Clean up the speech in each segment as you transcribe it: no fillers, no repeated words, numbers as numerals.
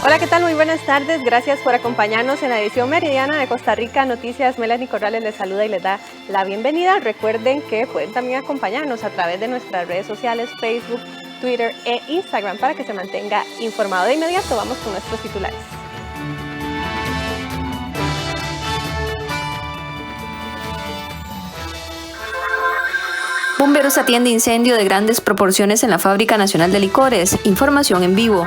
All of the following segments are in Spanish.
Hola, ¿qué tal? Muy buenas tardes. Gracias por acompañarnos en la edición meridiana de Costa Rica Noticias. Melanie Corrales les saluda y les da la bienvenida. Recuerden que pueden también acompañarnos a través de nuestras redes sociales, Facebook, Twitter e Instagram para que se mantenga informado. De inmediato vamos con nuestros titulares. Bomberos atiende incendio de grandes proporciones en la Fábrica Nacional de Licores. Información en vivo.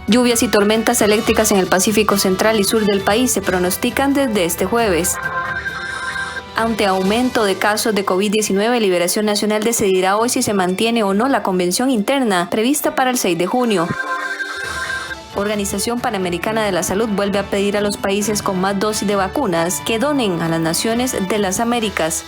Lluvias y tormentas eléctricas en el Pacífico Central y Sur del país se pronostican desde este jueves. Ante aumento de casos de COVID-19, Liberación Nacional decidirá hoy si se mantiene o no la convención interna prevista para el 6 de junio. Organización Panamericana de la Salud vuelve a pedir a los países con más dosis de vacunas que donen a las naciones de las Américas.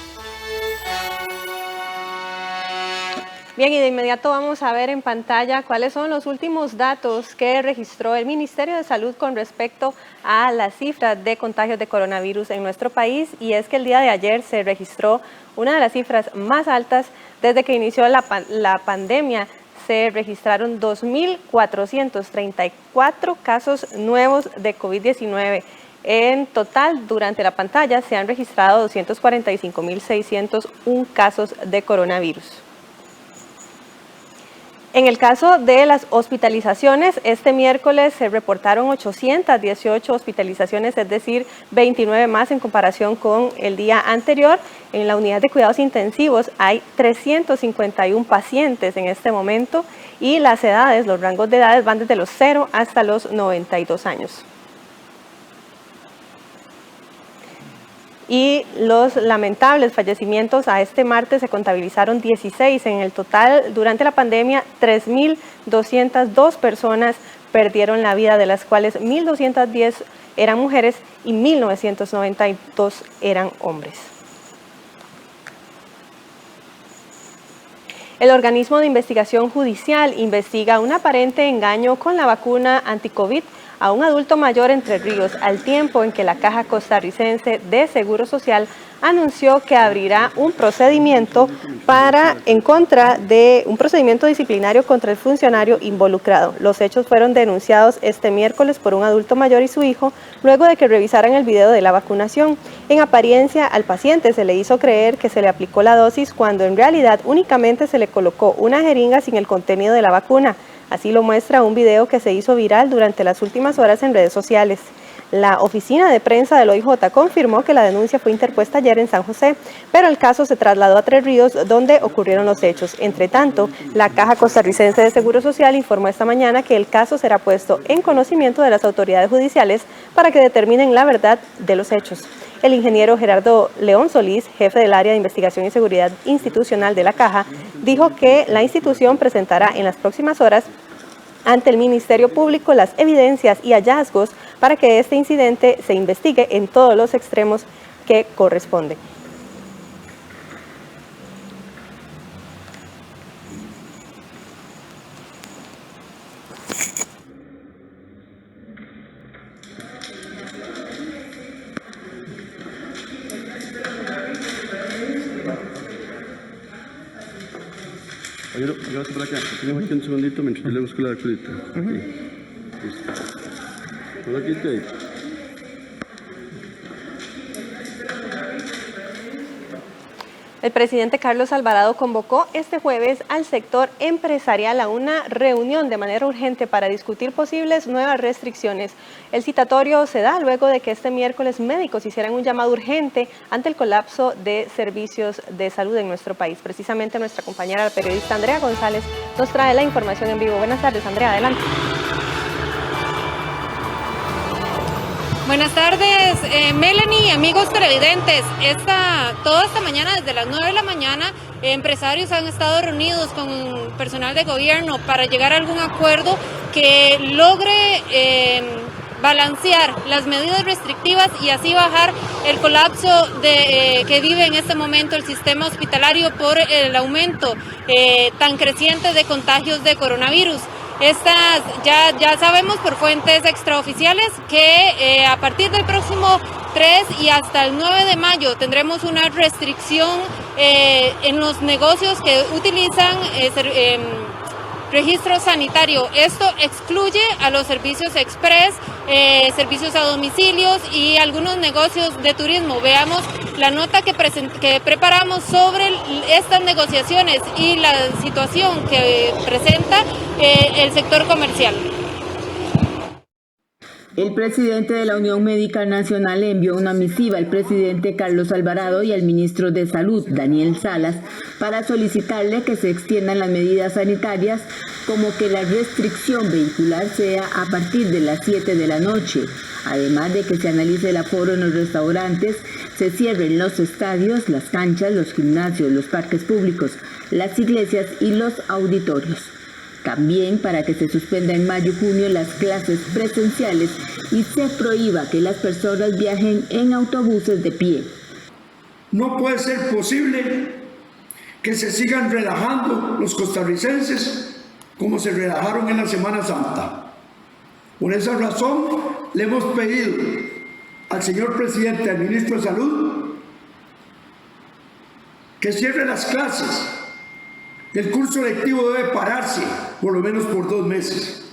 Bien, y de inmediato vamos a ver en pantalla cuáles son los últimos datos que registró el Ministerio de Salud con respecto a las cifras de contagios de coronavirus en nuestro país. Y es que el día de ayer se registró una de las cifras más altas desde que inició la pandemia. Se registraron 2.434 casos nuevos de COVID-19. En total, durante la pantalla se han registrado 245.601 casos de coronavirus. En el caso de las hospitalizaciones, este miércoles se reportaron 818 hospitalizaciones, es decir, 29 más en comparación con el día anterior. En la unidad de cuidados intensivos hay 351 pacientes en este momento y las edades, los rangos de edades van desde los 0 hasta los 92 años. Y los lamentables fallecimientos a este martes se contabilizaron 16. En el total, durante la pandemia, 3.202 personas perdieron la vida, de las cuales 1.210 eran mujeres y 1.992 eran hombres. El organismo de investigación judicial investiga un aparente engaño con la vacuna anti-COVID a un adulto mayor en Tres Ríos, al tiempo en que la Caja Costarricense de Seguro Social anunció que abrirá un procedimiento disciplinario contra el funcionario involucrado. Los hechos fueron denunciados este miércoles por un adulto mayor y su hijo, luego de que revisaran el video de la vacunación. En apariencia, al paciente se le hizo creer que se le aplicó la dosis, cuando en realidad únicamente se le colocó una jeringa sin el contenido de la vacuna. Así lo muestra un video que se hizo viral durante las últimas horas en redes sociales. La oficina de prensa del OIJ confirmó que la denuncia fue interpuesta ayer en San José, pero el caso se trasladó a Tres Ríos, donde ocurrieron los hechos. Entre tanto, la Caja Costarricense de Seguro Social informó esta mañana que el caso será puesto en conocimiento de las autoridades judiciales para que determinen la verdad de los hechos. El ingeniero Gerardo León Solís, jefe del área de investigación y seguridad institucional de la Caja, dijo que la institución presentará en las próximas horas ante el Ministerio Público las evidencias y hallazgos para que este incidente se investigue en todos los extremos que corresponden. Yo por acá, tenemos aquí un segundito mientras yo le busco la vacunita. Por aquí estoy. El presidente Carlos Alvarado convocó este jueves al sector empresarial a una reunión de manera urgente para discutir posibles nuevas restricciones. El citatorio se da luego de que este miércoles médicos hicieran un llamado urgente ante el colapso de servicios de salud en nuestro país. Precisamente nuestra compañera, la periodista Andrea González, nos trae la información en vivo. Buenas tardes, Andrea, adelante. Buenas tardes, Melanie, amigos televidentes. Toda esta mañana, desde las 9 de la mañana, empresarios han estado reunidos con personal de gobierno para llegar a algún acuerdo que logre balancear las medidas restrictivas y así bajar el colapso que vive en este momento el sistema hospitalario por el aumento tan creciente de contagios de coronavirus. Ya sabemos por fuentes extraoficiales que a partir del próximo 3 y hasta el 9 de mayo tendremos una restricción en los negocios que utilizan registro sanitario. Esto excluye a los servicios express, servicios a domicilios y algunos negocios de turismo. Veamos la nota que preparamos sobre estas negociaciones y la situación que presenta el sector comercial. El presidente de la Unión Médica Nacional le envió una misiva al presidente Carlos Alvarado y al ministro de Salud, Daniel Salas, para solicitarle que se extiendan las medidas sanitarias, como que la restricción vehicular sea a partir de las 7 de la noche, además de que se analice el aforo en los restaurantes, se cierren los estadios, las canchas, los gimnasios, los parques públicos, las iglesias y los auditorios. También para que se suspenda en mayo y junio las clases presenciales y se prohíba que las personas viajen en autobuses de pie. No puede ser posible que se sigan relajando los costarricenses como se relajaron en la Semana Santa. Por esa razón le hemos pedido al señor presidente, al ministro de Salud, que cierre las clases. El curso lectivo debe pararse por lo menos por 2 meses.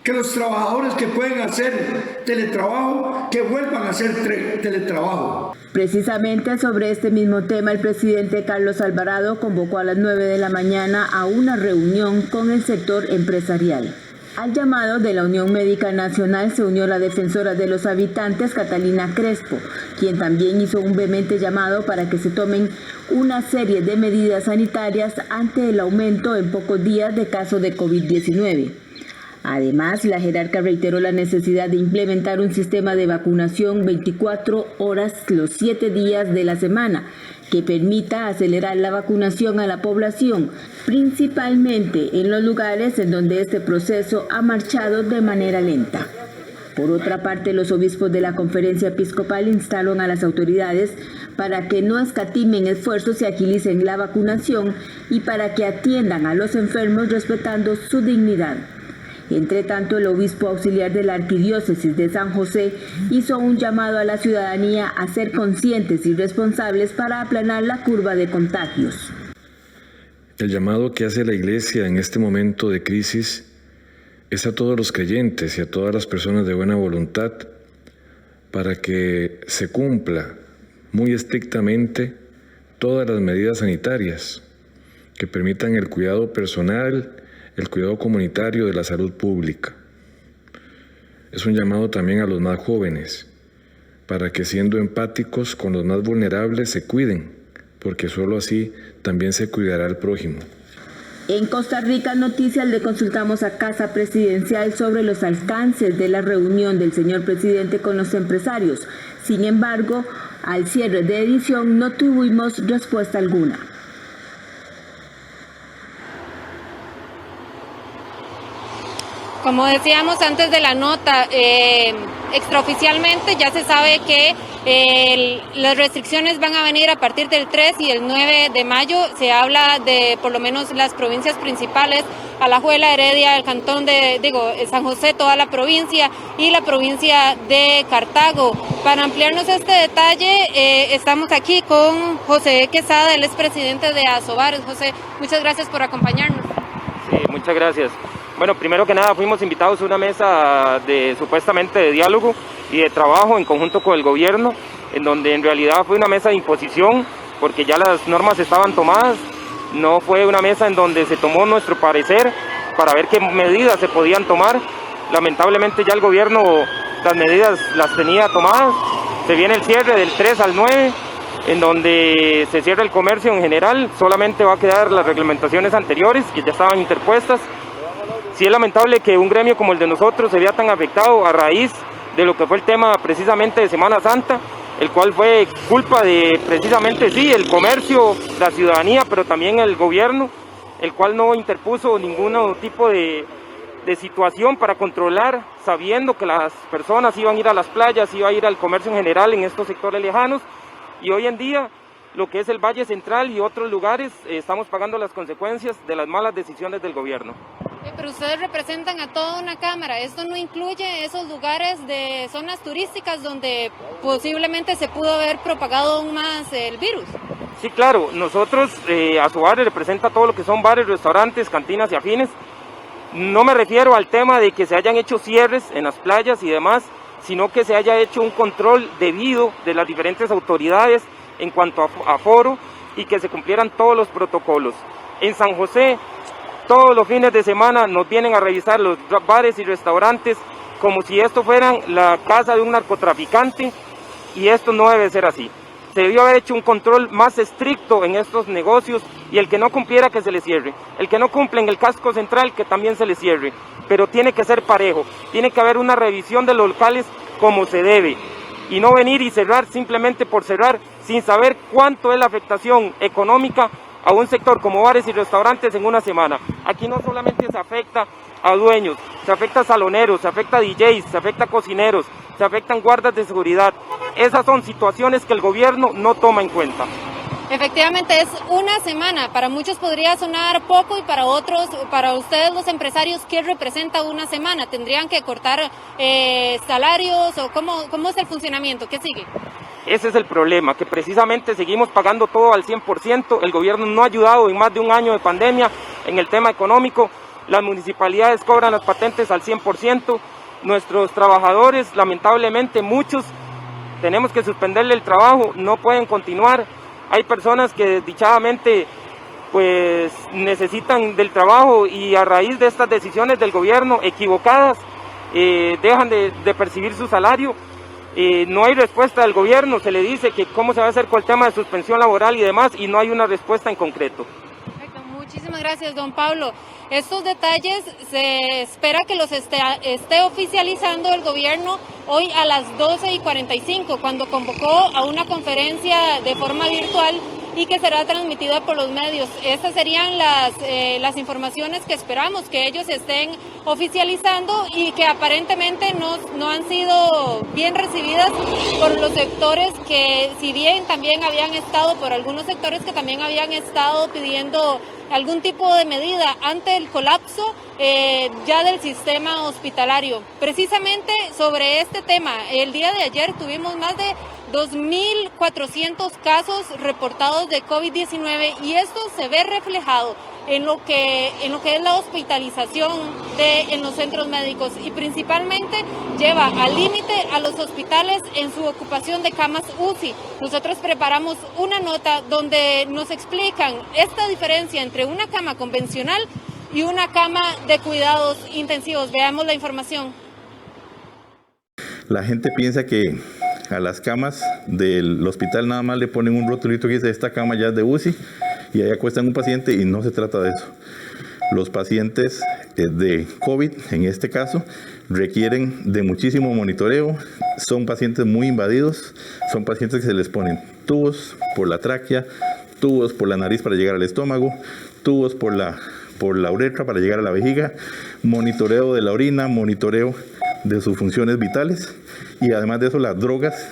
Que los trabajadores que pueden hacer teletrabajo, que vuelvan a hacer teletrabajo. Precisamente sobre este mismo tema, el presidente Carlos Alvarado convocó a las 9 de la mañana a una reunión con el sector empresarial. Al llamado de la Unión Médica Nacional se unió la defensora de los habitantes, Catalina Crespo, quien también hizo un vehemente llamado para que se tomen una serie de medidas sanitarias ante el aumento en pocos días de casos de COVID-19. Además, la jerarca reiteró la necesidad de implementar un sistema de vacunación 24 horas los 7 días de la semana, que permita acelerar la vacunación a la población, principalmente en los lugares en donde este proceso ha marchado de manera lenta. Por otra parte, los obispos de la Conferencia Episcopal instaron a las autoridades para que no escatimen esfuerzos y agilicen la vacunación y para que atiendan a los enfermos respetando su dignidad. Entre tanto, el obispo auxiliar de la Arquidiócesis de San José hizo un llamado a la ciudadanía a ser conscientes y responsables para aplanar la curva de contagios. El llamado que hace la Iglesia en este momento de crisis es a todos los creyentes y a todas las personas de buena voluntad para que se cumpla muy estrictamente todas las medidas sanitarias que permitan el cuidado personal, el cuidado comunitario de la salud pública. Es un llamado también a los más jóvenes, para que siendo empáticos con los más vulnerables se cuiden, porque solo así también se cuidará al prójimo. En Costa Rica Noticias le consultamos a Casa Presidencial sobre los alcances de la reunión del señor presidente con los empresarios. Sin embargo, al cierre de edición no tuvimos respuesta alguna. Como decíamos antes de la nota, extraoficialmente ya se sabe que las restricciones van a venir a partir del 3 y el 9 de mayo. Se habla de por lo menos las provincias principales, Alajuela, Heredia, el cantón de San José, toda la provincia y la provincia de Cartago. Para ampliarnos este detalle, estamos aquí con José Quesada, el expresidente de Asobares. José, muchas gracias por acompañarnos. Sí, muchas gracias. Bueno, primero que nada fuimos invitados a una mesa supuestamente de diálogo y de trabajo en conjunto con el gobierno, en donde en realidad fue una mesa de imposición, porque ya las normas estaban tomadas. No fue una mesa en donde se tomó nuestro parecer para ver qué medidas se podían tomar. Lamentablemente ya el gobierno las medidas las tenía tomadas. Se viene el cierre del 3 al 9, en donde se cierra el comercio en general. Solamente va a quedar las reglamentaciones anteriores que ya estaban interpuestas. Sí es lamentable que un gremio como el de nosotros se vea tan afectado a raíz de lo que fue el tema precisamente de Semana Santa, el cual fue culpa de precisamente sí, el comercio, la ciudadanía, pero también el gobierno, el cual no interpuso ningún tipo de situación para controlar, sabiendo que las personas iban a ir a las playas, iban a ir al comercio en general en estos sectores lejanos, y hoy en día lo que es el Valle Central y otros lugares estamos pagando las consecuencias de las malas decisiones del gobierno. Pero ustedes representan a toda una cámara, ¿esto no incluye esos lugares de zonas turísticas donde posiblemente se pudo haber propagado aún más el virus? Sí, claro, nosotros, Asobares representa todo lo que son bares, restaurantes, cantinas y afines. No me refiero al tema de que se hayan hecho cierres en las playas y demás, sino que se haya hecho un control debido de las diferentes autoridades en cuanto a aforo y que se cumplieran todos los protocolos. En San José, todos los fines de semana nos vienen a revisar los bares y restaurantes como si esto fueran la casa de un narcotraficante, y esto no debe ser así. Se debió haber hecho un control más estricto en estos negocios, y el que no cumpliera, que se le cierre. El que no cumple en el casco central, que también se le cierre. Pero tiene que ser parejo, tiene que haber una revisión de los locales como se debe, y no venir y cerrar simplemente por cerrar, sin saber cuánto es la afectación económica a un sector como bares y restaurantes en una semana. Aquí no solamente se afecta a dueños, se afecta a saloneros, se afecta a DJs, se afecta a cocineros, se afectan guardas de seguridad. Esas son situaciones que el gobierno no toma en cuenta. Efectivamente, es una semana. Para muchos podría sonar poco y para otros, para ustedes los empresarios, ¿qué representa una semana? ¿Tendrían que cortar salarios o cómo es el funcionamiento? ¿Qué sigue? Ese es el problema, que precisamente seguimos pagando todo al 100%. El gobierno no ha ayudado en más de un año de pandemia en el tema económico. Las municipalidades cobran las patentes al 100%. Nuestros trabajadores, lamentablemente muchos, tenemos que suspenderle el trabajo, no pueden continuar. Hay personas que desdichadamente pues necesitan del trabajo, y a raíz de estas decisiones del gobierno equivocadas dejan de percibir su salario. No hay respuesta del gobierno, se le dice que cómo se va a hacer con el tema de suspensión laboral y demás, y no hay una respuesta en concreto. Perfecto, muchísimas gracias, don Pablo. Estos detalles se espera que los esté oficializando el gobierno hoy a las 12:45, cuando convocó a una conferencia de forma virtual y que será transmitida por los medios. Estas serían las informaciones que esperamos que ellos estén oficializando, y que aparentemente no han sido bien recibidas por los sectores que, si bien también habían estado, por algunos sectores que también habían estado pidiendo algún tipo de medida ante el colapso ya del sistema hospitalario. Precisamente sobre este tema, el día de ayer tuvimos más de 2.400 casos reportados de COVID-19, y esto se ve reflejado en lo que es la hospitalización en los centros médicos, y principalmente lleva al límite a los hospitales en su ocupación de camas UCI. Nosotros preparamos una nota donde nos explican esta diferencia entre una cama convencional y una cama de cuidados intensivos. Veamos la información. La gente piensa que a las camas del hospital nada más le ponen un rotulito que dice esta cama ya es de UCI, y ahí acuestan un paciente, y no se trata de eso. Los pacientes de COVID, en este caso, requieren de muchísimo monitoreo, son pacientes muy invadidos, son pacientes que se les ponen tubos por la tráquea, tubos por la nariz para llegar al estómago, tubos por la uretra para llegar a la vejiga, monitoreo de la orina, monitoreo de sus funciones vitales, y además de eso las drogas,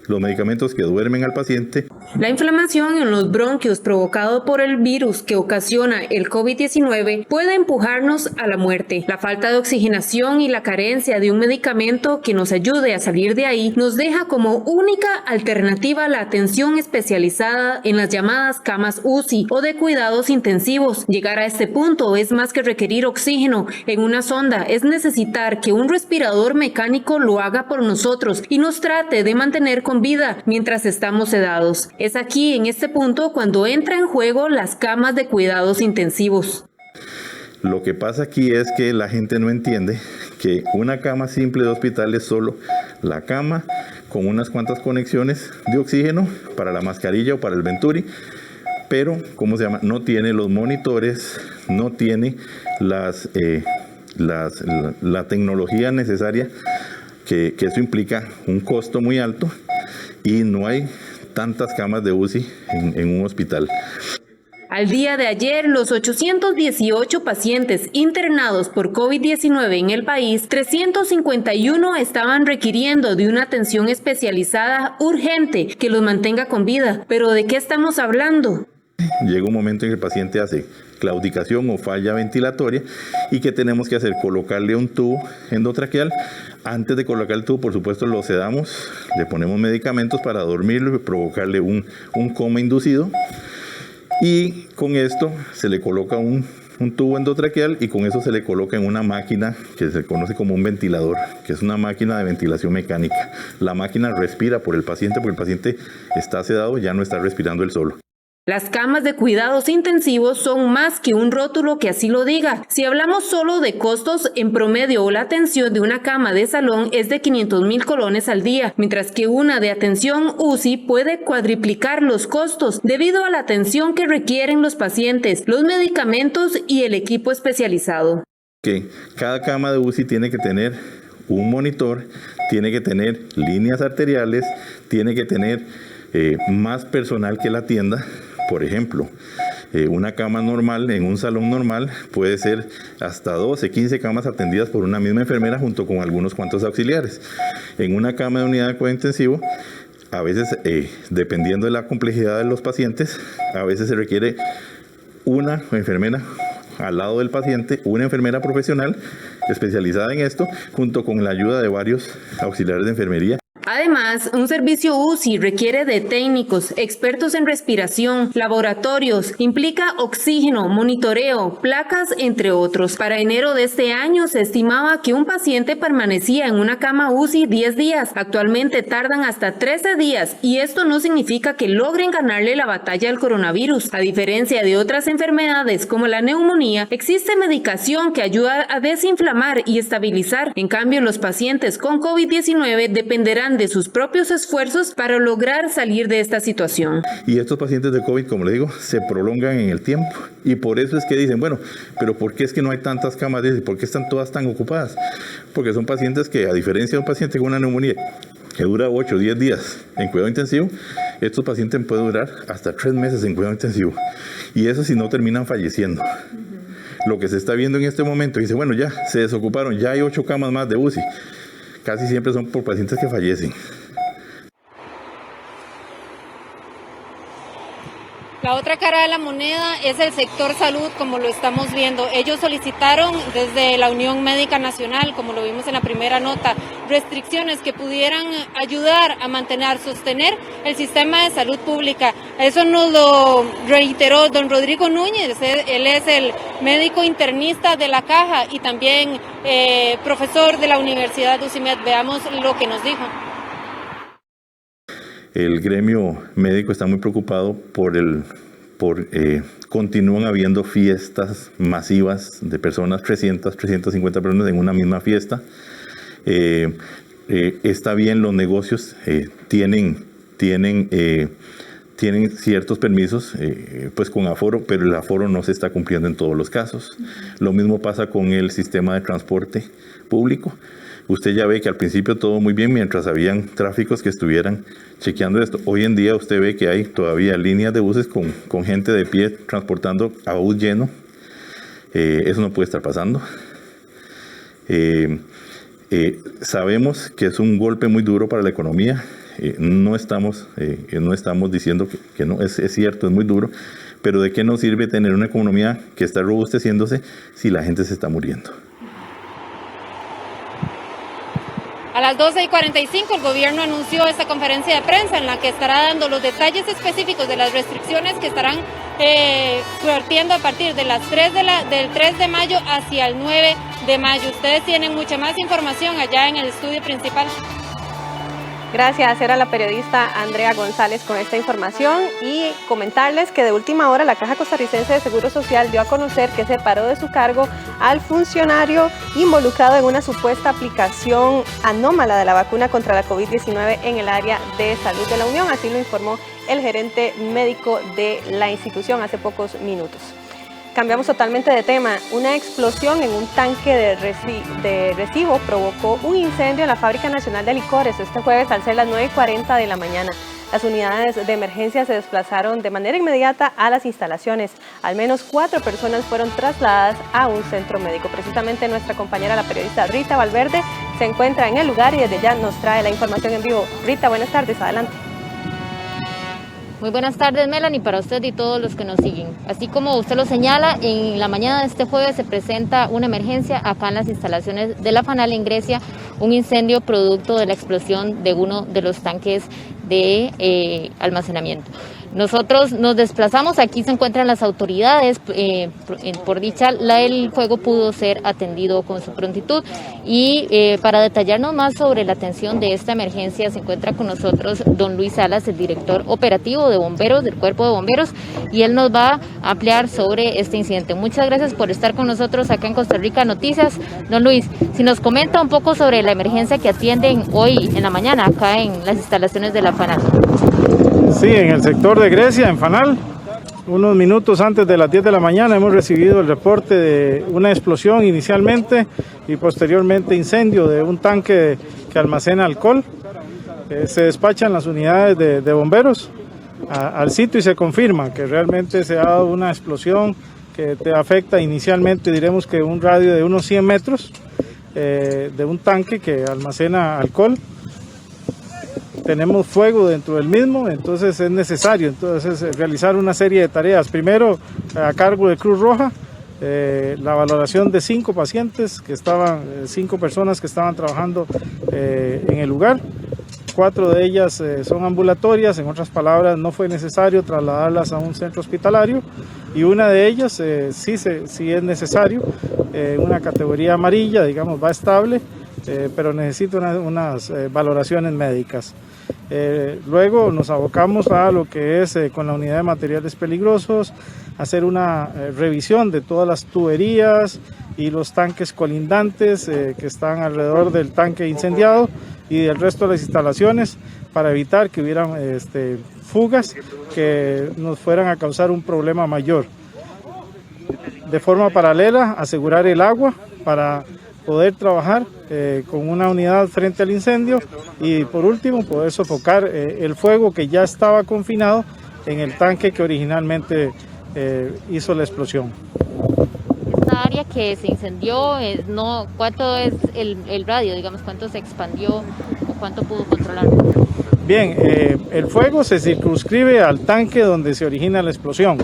los medicamentos que duermen al paciente. La inflamación en los bronquios provocado por el virus que ocasiona el COVID-19 puede empujarnos a la muerte. La falta de oxigenación y la carencia de un medicamento que nos ayude a salir de ahí nos deja como única alternativa la atención especializada en las llamadas camas UCI o de cuidados intensivos. Llegar a este punto es más que requerir oxígeno en una sonda, es necesitar que un respirador mecánico lo haga por nosotros y nos trate de mantener con vida mientras estamos sedados. Es aquí, en este punto, cuando entra en juego las camas de cuidados intensivos. Lo que pasa aquí es que la gente no entiende que una cama simple de hospital es solo la cama con unas cuantas conexiones de oxígeno para la mascarilla o para el Venturi, pero, no tiene los monitores, no tiene la tecnología necesaria, que eso implica un costo muy alto, y no hay tantas camas de UCI en un hospital. Al día de ayer, los 818 pacientes internados por COVID-19 en el país, 351 estaban requiriendo de una atención especializada urgente que los mantenga con vida. ¿Pero de qué estamos hablando? Llega un momento en que el paciente hace claudicación o falla ventilatoria y que tenemos que hacer, colocarle un tubo endotraqueal. Antes de colocar el tubo, por supuesto, lo sedamos, le ponemos medicamentos para dormirlo y provocarle un coma inducido. Y con esto se le coloca un tubo endotraqueal y con eso se le coloca en una máquina que se conoce como un ventilador, que es una máquina de ventilación mecánica. La máquina respira por el paciente porque el paciente está sedado, ya no está respirando él solo. Las camas de cuidados intensivos son más que un rótulo que así lo diga. Si hablamos solo de costos, en promedio la atención de una cama de salón es de 500,000 colones al día, mientras que una de atención UCI puede cuadriplicar los costos debido a la atención que requieren los pacientes, los medicamentos y el equipo especializado. Que cada cama de UCI tiene que tener un monitor, tiene que tener líneas arteriales, tiene que tener más personal que la atienda. Por ejemplo, una cama normal en un salón normal puede ser hasta 12, 15 camas atendidas por una misma enfermera junto con algunos cuantos auxiliares. En una cama de unidad de cuidado intensivo, a veces, dependiendo de la complejidad de los pacientes, a veces se requiere una enfermera al lado del paciente, una enfermera profesional especializada en esto, junto con la ayuda de varios auxiliares de enfermería. Además, un servicio UCI requiere de técnicos, expertos en respiración, laboratorios, implica oxígeno, monitoreo, placas, entre otros. Para enero de este año se estimaba que un paciente permanecía en una cama UCI 10 días. Actualmente tardan hasta 13 días y esto no significa que logren ganarle la batalla al coronavirus. A diferencia de otras enfermedades como la neumonía, existe medicación que ayuda a desinflamar y estabilizar. En cambio, los pacientes con COVID-19 dependerán de sus propios esfuerzos para lograr salir de esta situación. Y estos pacientes de COVID, como le digo, se prolongan en el tiempo y por eso es que dicen, bueno, pero ¿por qué es que no hay tantas camas? ¿Por qué están todas tan ocupadas? Porque son pacientes que, a diferencia de un paciente con una neumonía que dura 8 o 10 días en cuidado intensivo, estos pacientes pueden durar hasta 3 meses en cuidado intensivo y eso si no terminan falleciendo. Lo que se está viendo en este momento, dice, bueno, ya se desocuparon, ya hay 8 camas más de UCI. Casi siempre son por pacientes que fallecen. La otra cara de la moneda es el sector salud, como lo estamos viendo. Ellos solicitaron desde la Unión Médica Nacional, como lo vimos en la primera nota, restricciones que pudieran ayudar a sostener el sistema de salud pública. Eso nos lo reiteró don Rodrigo Núñez, él es el médico internista de la Caja y también profesor de la Universidad UCIMED. Veamos lo que nos dijo. El gremio médico está muy preocupado continúan habiendo fiestas masivas de personas, 300, 350 personas en una misma fiesta. Está bien, los negocios tienen ciertos permisos pues con aforo, pero el aforo no se está cumpliendo en todos los casos. Lo mismo pasa con el sistema de transporte público. Usted ya ve que al principio todo muy bien mientras habían tráficos que estuvieran chequeando esto. Hoy en día usted ve que hay todavía líneas de buses con gente de pie transportando a bus lleno. Eso no puede estar pasando. Sabemos que es un golpe muy duro para la economía. No estamos diciendo que no, es cierto, es muy duro, pero ¿de qué nos sirve tener una economía que está robusteciéndose si la gente se está muriendo? A las 12:45 el gobierno anunció esta conferencia de prensa en la que estará dando los detalles específicos de las restricciones que estarán vertiendo a partir de las del 3 de mayo hacia el 9 de mayo. Ustedes tienen mucha más información allá en el estudio principal. Gracias, era la periodista Andrea González con esta información y comentarles que de última hora la Caja Costarricense de Seguro Social dio a conocer que separó de su cargo al funcionario involucrado en una supuesta aplicación anómala de la vacuna contra la COVID-19 en el área de salud de la Unión, así lo informó el gerente médico de la institución hace pocos minutos. Cambiamos totalmente de tema. Una explosión en un tanque de recibo provocó un incendio en la Fábrica Nacional de Licores este jueves al ser las 9:40 de la mañana. Las unidades de emergencia se desplazaron de manera inmediata a las instalaciones. Al menos 4 personas fueron trasladadas a un centro médico. Precisamente nuestra compañera, la periodista Rita Valverde, se encuentra en el lugar y desde ya nos trae la información en vivo. Rita, buenas tardes, adelante. Muy buenas tardes, Melanie, para usted y todos los que nos siguen. Así como usted lo señala, en la mañana de este jueves se presenta una emergencia acá en las instalaciones de la FANAL en Grecia, un incendio producto de la explosión de uno de los tanques de almacenamiento. Nosotros nos desplazamos, aquí se encuentran las autoridades, por dicha el fuego pudo ser atendido con su prontitud y para detallarnos más sobre la atención de esta emergencia se encuentra con nosotros don Luis Salas, el director operativo de bomberos del Cuerpo de Bomberos, y él nos va a ampliar sobre este incidente. Muchas gracias por estar con nosotros acá en Costa Rica Noticias. Don Luis, si nos comenta un poco sobre la emergencia que atienden hoy en la mañana acá en las instalaciones de la FANAL. Sí, en el sector de Grecia, en FANAL, unos minutos antes de las 10 de la mañana hemos recibido el reporte de una explosión inicialmente y posteriormente incendio de un tanque que almacena alcohol. Se despachan las unidades de bomberos al sitio y se confirma que realmente se ha dado una explosión que te afecta inicialmente, diremos que un radio de unos 100 metros de un tanque que almacena alcohol. Tenemos fuego dentro del mismo, entonces es necesario realizar una serie de tareas. Primero, a cargo de Cruz Roja, la valoración de 5 pacientes que estaban, 5 personas que estaban trabajando en el lugar. 4 de ellas son ambulatorias, en otras palabras, no fue necesario trasladarlas a un centro hospitalario, y una de ellas sí es necesario, una categoría amarilla, digamos, va estable, pero necesita unas valoraciones médicas. Luego nos abocamos a lo que es con la unidad de materiales peligrosos, hacer una revisión de todas las tuberías y los tanques colindantes que están alrededor del tanque incendiado y del resto de las instalaciones para evitar que hubieran fugas que nos fueran a causar un problema mayor. De forma paralela, asegurar el agua para poder trabajar con una unidad frente al incendio y por último poder sofocar el fuego que ya estaba confinado en el tanque que originalmente hizo la explosión. Esta área que se incendió, ¿cuánto es el radio, digamos, cuánto se expandió o cuánto pudo controlar? Bien, el fuego se circunscribe al tanque donde se origina la explosión.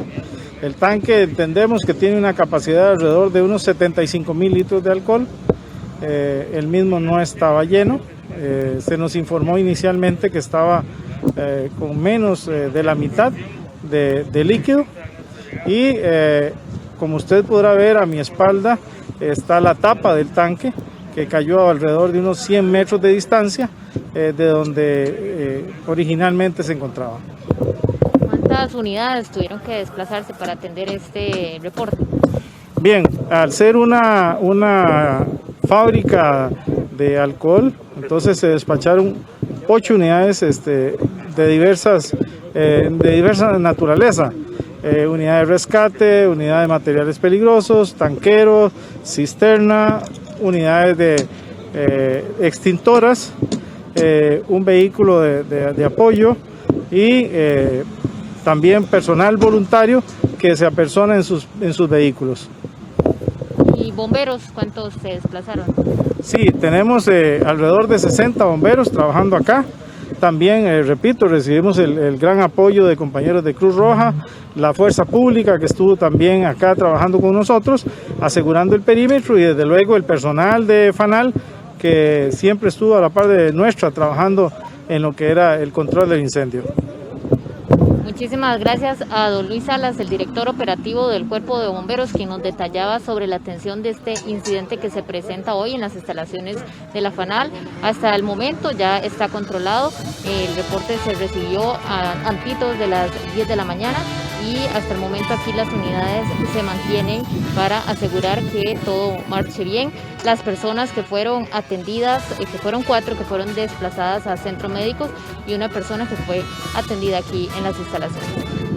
El tanque entendemos que tiene una capacidad de alrededor de unos 75,000 litros de alcohol. El mismo no estaba lleno. Se nos informó inicialmente que estaba con menos de la mitad de líquido y como usted podrá ver a mi espalda está la tapa del tanque que cayó alrededor de unos 100 metros de distancia de donde originalmente se encontraba. ¿Cuántas unidades tuvieron que desplazarse para atender este reporte? Bien, al ser una fábrica de alcohol, entonces se despacharon 8 unidades de diversas naturaleza. Unidad de rescate, unidad de materiales peligrosos, tanqueros, cisterna, unidades de extintoras, un vehículo de apoyo y también personal voluntario que se apersona en sus vehículos. ¿Y bomberos cuántos se desplazaron? Sí, tenemos alrededor de 60 bomberos trabajando acá. También, repito, recibimos el gran apoyo de compañeros de Cruz Roja, la Fuerza Pública que estuvo también acá trabajando con nosotros, asegurando el perímetro y desde luego el personal de FANAL que siempre estuvo a la par de nuestra trabajando en lo que era el control del incendio. Muchísimas gracias a don Luis Salas, el director operativo del Cuerpo de Bomberos, quien nos detallaba sobre la atención de este incidente que se presenta hoy en las instalaciones de la FANAL. Hasta el momento ya está controlado, el reporte se recibió antitos de las 10 de la mañana y hasta el momento aquí las unidades se mantienen para asegurar que todo marche bien. Las personas que fueron atendidas, que fueron 4 que fueron desplazadas a centros médicos y una persona que fue atendida aquí en las instalaciones.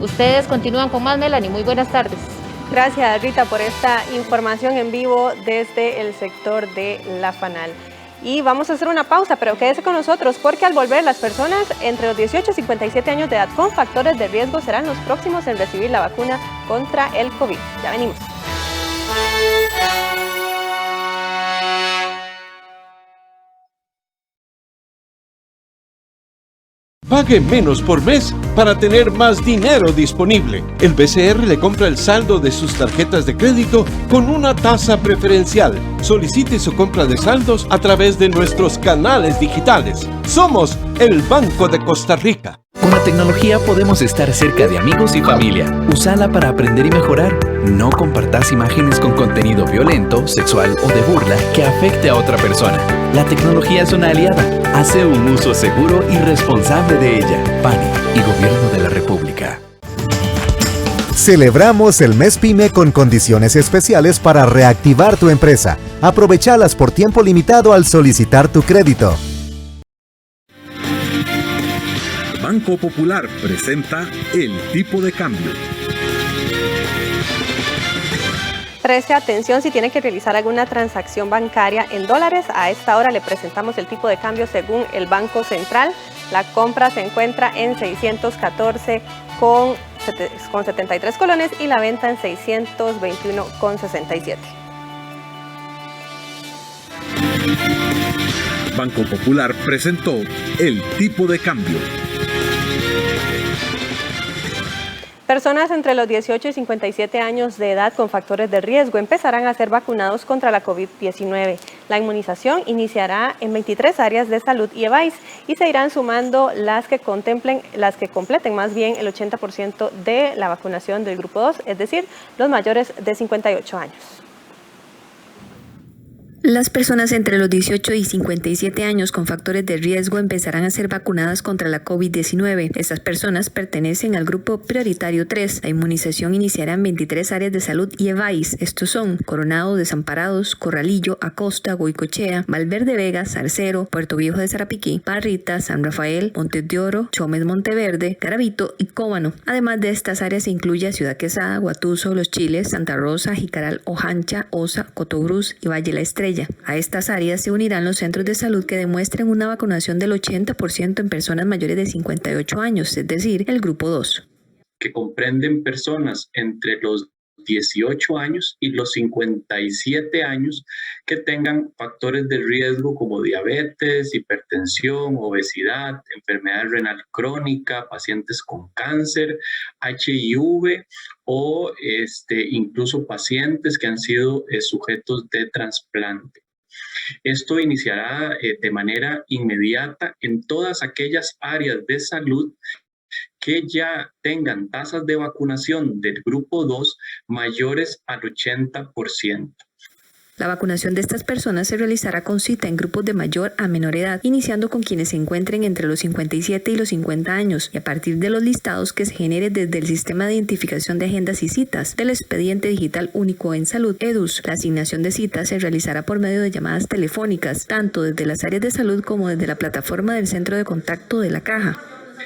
Ustedes continúan con más, Melanie. Muy buenas tardes. Gracias, Rita, por esta información en vivo desde el sector de la FANAL. Y vamos a hacer una pausa, pero quédese con nosotros porque al volver las personas entre los 18 y 57 años de edad con factores de riesgo serán los próximos en recibir la vacuna contra el COVID. Ya venimos. Pague menos por mes para tener más dinero disponible. El BCR le compra el saldo de sus tarjetas de crédito con una tasa preferencial. Solicite su compra de saldos a través de nuestros canales digitales. Somos el Banco de Costa Rica. Con la tecnología podemos estar cerca de amigos y familia. Úsala para aprender y mejorar. No compartas imágenes con contenido violento, sexual o de burla que afecte a otra persona. La tecnología es una aliada. Hace un uso seguro y responsable de ella. PANI y Gobierno de la República. Celebramos el Mes PYME con condiciones especiales para reactivar tu empresa. Aprovechalas por tiempo limitado al solicitar tu crédito. Banco Popular presenta el tipo de cambio. Preste atención si tiene que realizar alguna transacción bancaria en dólares. A esta hora le presentamos el tipo de cambio según el Banco Central. La compra se encuentra en 614,73 colones y la venta en 621,67. Banco Popular presentó el tipo de cambio. Personas entre los 18 y 57 años de edad con factores de riesgo empezarán a ser vacunados contra la COVID-19. La inmunización iniciará en 23 áreas de salud y EVAIS y se irán sumando las que completen más bien el 80% de la vacunación del grupo 2, es decir, los mayores de 58 años. Las personas entre los 18 y 57 años con factores de riesgo empezarán a ser vacunadas contra la COVID-19. Estas personas pertenecen al grupo prioritario 3. La inmunización iniciará en 23 áreas de salud y EVAIS. Estos son Coronado, Desamparados, Corralillo, Acosta, Goicochea, Valverde Vega, Zarcero, Puerto Viejo de Sarapiquí, Parrita, San Rafael, Montes de Oro, Chomes Monteverde, Garavito y Cóbano. Además de estas áreas se incluye Ciudad Quesada, Guatuso, Los Chiles, Santa Rosa, Jicaral, Ojancha, Osa, Cotobruz y Valle La Estrella. A estas áreas se unirán los centros de salud que demuestren una vacunación del 80% en personas mayores de 58 años, es decir, el grupo 2. Que comprenden personas entre los 18 años y los 57 años que tengan factores de riesgo como diabetes, hipertensión, obesidad, enfermedad renal crónica, pacientes con cáncer, HIV o incluso pacientes que han sido sujetos de trasplante. Esto iniciará de manera inmediata en todas aquellas áreas de salud que ya tengan tasas de vacunación del grupo 2 mayores al 80%. La vacunación de estas personas se realizará con cita en grupos de mayor a menor edad, iniciando con quienes se encuentren entre los 57 y los 50 años y a partir de los listados que se genere desde el Sistema de Identificación de Agendas y Citas del Expediente Digital Único en Salud, EDUS. La asignación de citas se realizará por medio de llamadas telefónicas, tanto desde las áreas de salud como desde la plataforma del Centro de Contacto de la Caja.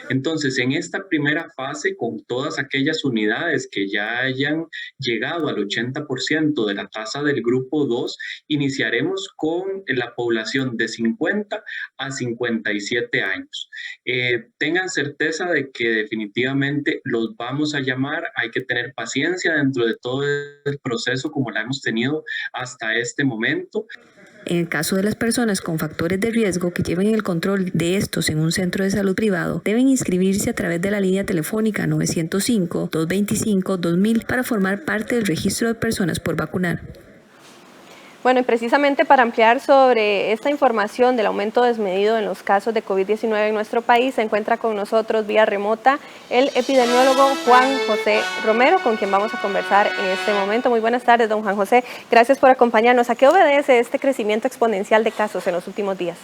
Entonces, en esta primera fase, con todas aquellas unidades que ya hayan llegado al 80% de la tasa del grupo 2, iniciaremos con la población de 50 a 57 años. Tengan certeza de que definitivamente los vamos a llamar. Hay que tener paciencia dentro de todo el proceso como la hemos tenido hasta este momento. En el caso de las personas con factores de riesgo que lleven el control de estos en un centro de salud privado, deben inscribirse a través de la línea telefónica 905-225-2000 para formar parte del registro de personas por vacunar. Bueno, y precisamente para ampliar sobre esta información del aumento desmedido en los casos de COVID-19 en nuestro país, se encuentra con nosotros vía remota el epidemiólogo Juan José Romero, con quien vamos a conversar en este momento. Muy buenas tardes, don Juan José. Gracias por acompañarnos. ¿A qué obedece este crecimiento exponencial de casos en los últimos días?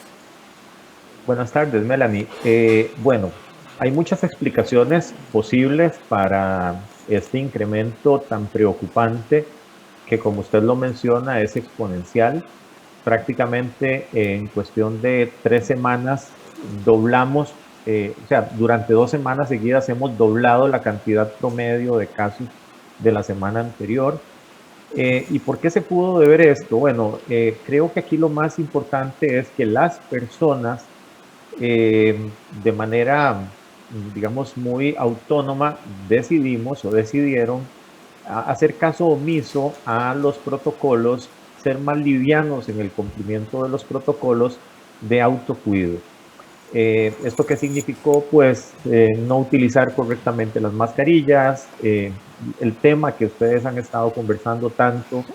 Buenas tardes, Melanie. Bueno, hay muchas explicaciones posibles para este incremento tan preocupante que, como usted lo menciona, es exponencial. Prácticamente en cuestión de 3 semanas doblamos, durante 2 semanas seguidas hemos doblado la cantidad promedio de casos de la semana anterior. ¿Y por qué se pudo deber esto? Bueno, creo que aquí lo más importante es que las personas de manera, digamos, muy autónoma decidieron hacer caso omiso a los protocolos, ser más livianos en el cumplimiento de los protocolos de autocuidado. ¿Esto qué significó? Pues no utilizar correctamente las mascarillas, el tema que ustedes han estado conversando tanto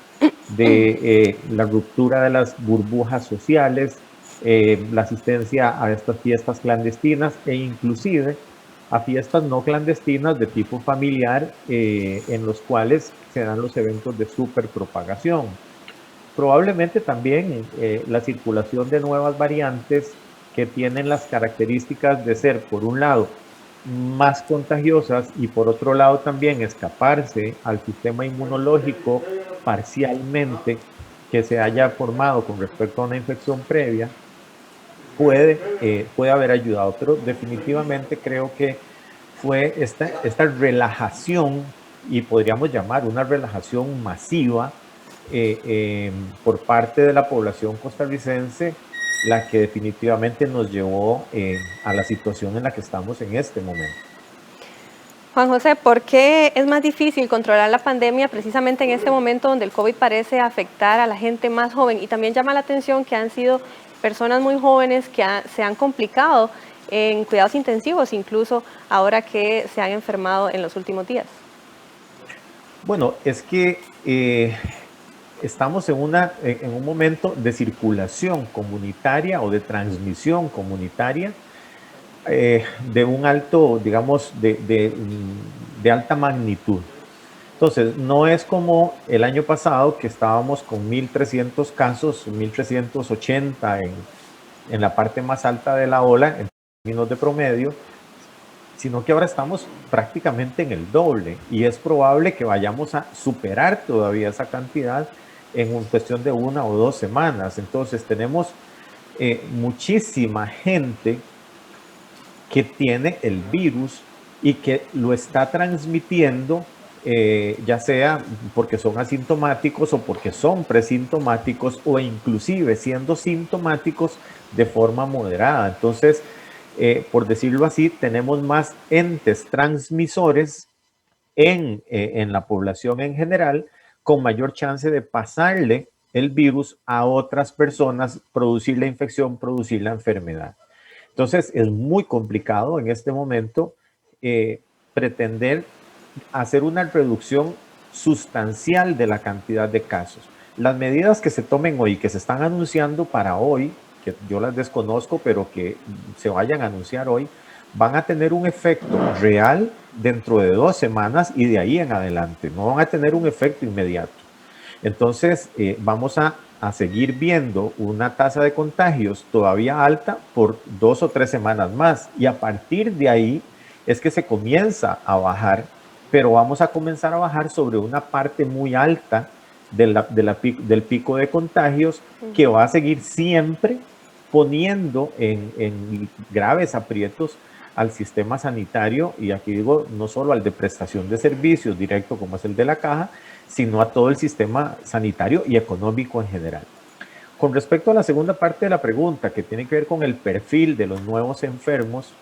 de la ruptura de las burbujas sociales, la asistencia a estas fiestas clandestinas e inclusive a fiestas no clandestinas de tipo familiar en los cuales se dan los eventos de superpropagación. Probablemente también la circulación de nuevas variantes que tienen las características de ser, por un lado, más contagiosas y por otro lado también escaparse al sistema inmunológico parcialmente que se haya formado con respecto a una infección previa, puede haber ayudado, pero definitivamente creo que fue esta relajación, y podríamos llamar una relajación masiva por parte de la población costarricense, la que definitivamente nos llevó a la situación en la que estamos en este momento. Juan José, ¿por qué es más difícil controlar la pandemia precisamente en este momento donde el COVID parece afectar a la gente más joven? Y también llama la atención que han sido personas muy jóvenes que se han complicado en cuidados intensivos, incluso ahora que se han enfermado en los últimos días. Bueno, es que estamos en un momento de circulación comunitaria o de transmisión comunitaria de un alto, digamos, de alta magnitud. Entonces, no es como el año pasado que estábamos con 1.300 casos, 1.380 en la parte más alta de la ola, en términos de promedio, sino que ahora estamos prácticamente en el doble y es probable que vayamos a superar todavía esa cantidad en cuestión de 1 o 2 semanas. Entonces, tenemos muchísima gente que tiene el virus y que lo está transmitiendo, ya sea porque son asintomáticos o porque son presintomáticos o inclusive siendo sintomáticos de forma moderada. Entonces, por decirlo así, tenemos más entes transmisores en la población en general, con mayor chance de pasarle el virus a otras personas, producir la infección, producir la enfermedad. Entonces, es muy complicado en este momento pretender hacer una reducción sustancial de la cantidad de casos. Las medidas que se tomen hoy, que se están anunciando para hoy, que yo las desconozco, pero que se vayan a anunciar hoy, van a tener un efecto real dentro de 2 semanas y de ahí en adelante. No van a tener un efecto inmediato. Entonces, vamos a seguir viendo una tasa de contagios todavía alta por 2 o 3 semanas más. Y a partir de ahí es que se comienza a bajar, pero vamos a comenzar a bajar sobre una parte muy alta del pico de contagios que va a seguir siempre poniendo en graves aprietos al sistema sanitario, y aquí digo no solo al de prestación de servicios directo como es el de la caja, sino a todo el sistema sanitario y económico en general. Con respecto a la segunda parte de la pregunta, que tiene que ver con el perfil de los nuevos enfermos,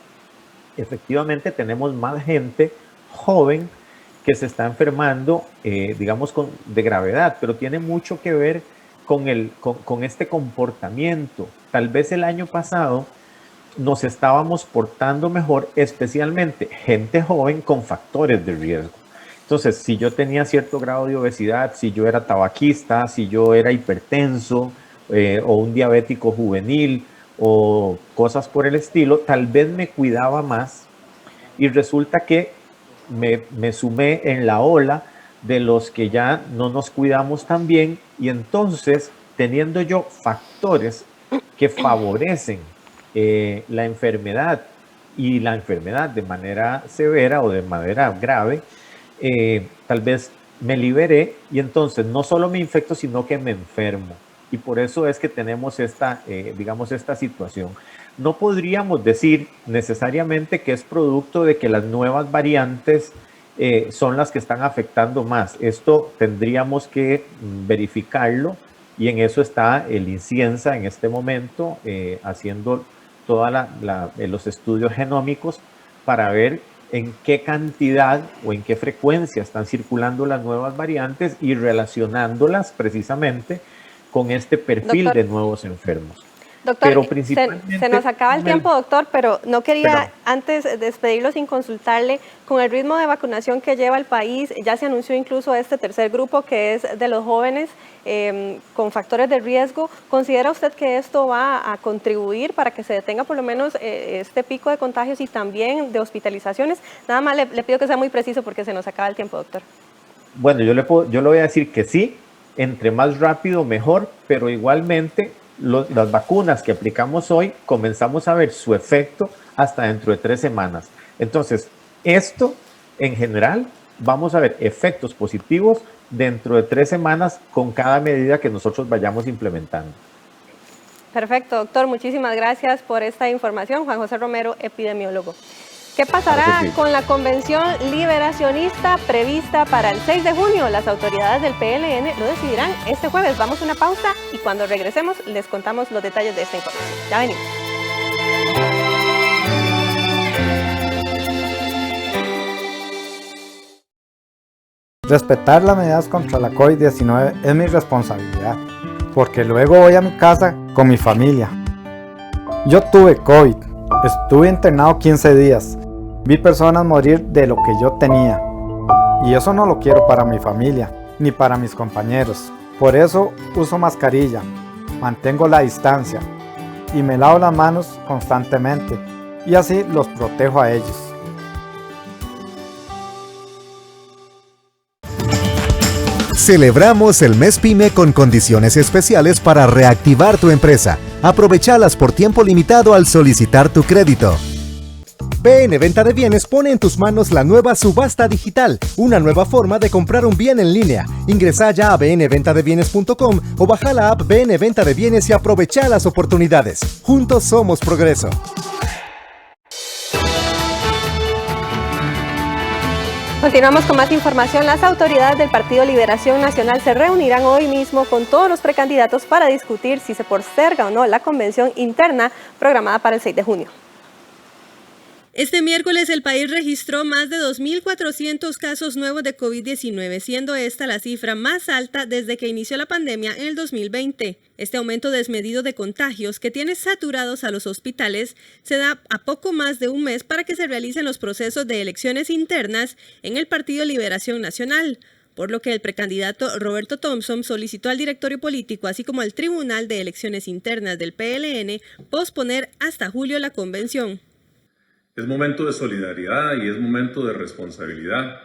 efectivamente tenemos más gente joven que se está enfermando, digamos, de gravedad, pero tiene mucho que ver con este comportamiento. Tal vez el año pasado nos estábamos portando mejor, especialmente gente joven con factores de riesgo. Entonces, si yo tenía cierto grado de obesidad, si yo era tabaquista, si yo era hipertenso o un diabético juvenil o cosas por el estilo, tal vez me cuidaba más y resulta que me sumé en la ola de los que ya no nos cuidamos tan bien, y entonces, teniendo yo factores que favorecen la enfermedad y la enfermedad de manera severa o de manera grave, tal vez me liberé y entonces no solo me infecto, sino que me enfermo. Y por eso es que tenemos digamos, esta situación. No podríamos decir necesariamente que es producto de que las nuevas variantes son las que están afectando más. Esto tendríamos que verificarlo, y en eso está el INCIENSA en este momento haciendo todos los estudios genómicos para ver en qué cantidad o en qué frecuencia están circulando las nuevas variantes y relacionándolas precisamente con este perfil de nuevos enfermos. Doctor, pero principalmente, se nos acaba el tiempo, doctor, pero no quería antes despedirlo sin consultarle. Con el ritmo de vacunación que lleva el país, ya se anunció incluso este tercer grupo que es de los jóvenes con factores de riesgo. ¿Considera usted que esto va a contribuir para que se detenga por lo menos este pico de contagios y también de hospitalizaciones? Nada más le pido que sea muy preciso porque se nos acaba el tiempo, doctor. Bueno, yo le voy a decir que sí, entre más rápido mejor, pero igualmente las vacunas que aplicamos hoy comenzamos a ver su efecto hasta dentro de 3 semanas. Entonces, esto en general vamos a ver efectos positivos dentro de 3 semanas con cada medida que nosotros vayamos implementando. Perfecto, doctor. Muchísimas gracias por esta información. Juan José Romero, epidemiólogo. ¿Qué pasará con la convención liberacionista prevista para el 6 de junio? Las autoridades del PLN lo decidirán este jueves. Vamos a una pausa y cuando regresemos les contamos los detalles de esta información. Ya venimos. Respetar las medidas contra la COVID-19 es mi responsabilidad, porque luego voy a mi casa con mi familia. Yo tuve COVID, estuve internado 15 días. Vi personas morir de lo que yo tenía, y eso no lo quiero para mi familia, ni para mis compañeros. Por eso uso mascarilla, mantengo la distancia, y me lavo las manos constantemente, y así los protejo a ellos. Celebramos el mes PYME con condiciones especiales para reactivar tu empresa. Aprovechalas por tiempo limitado al solicitar tu crédito. BN Venta de Bienes pone en tus manos la nueva subasta digital, una nueva forma de comprar un bien en línea. Ingresa ya a bnventadebienes.com o baja la app BN Venta de Bienes y aprovecha las oportunidades. Juntos somos progreso. Continuamos con más información. Las autoridades del Partido Liberación Nacional se reunirán hoy mismo con todos los precandidatos para discutir si se posterga o no la convención interna programada para el 6 de junio. Este miércoles el país registró más de 2.400 casos nuevos de COVID-19, siendo esta la cifra más alta desde que inició la pandemia en el 2020. Este aumento desmedido de contagios que tiene saturados a los hospitales se da a poco más de un mes para que se realicen los procesos de elecciones internas en el Partido Liberación Nacional, por lo que el precandidato Roberto Thompson solicitó al directorio político, así como al Tribunal de Elecciones Internas del PLN, posponer hasta julio la convención. Es momento de solidaridad y es momento de responsabilidad.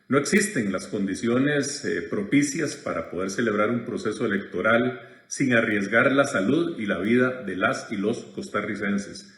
No existen las condiciones propicias para poder celebrar un proceso electoral sin arriesgar la salud y la vida de las y los costarricenses.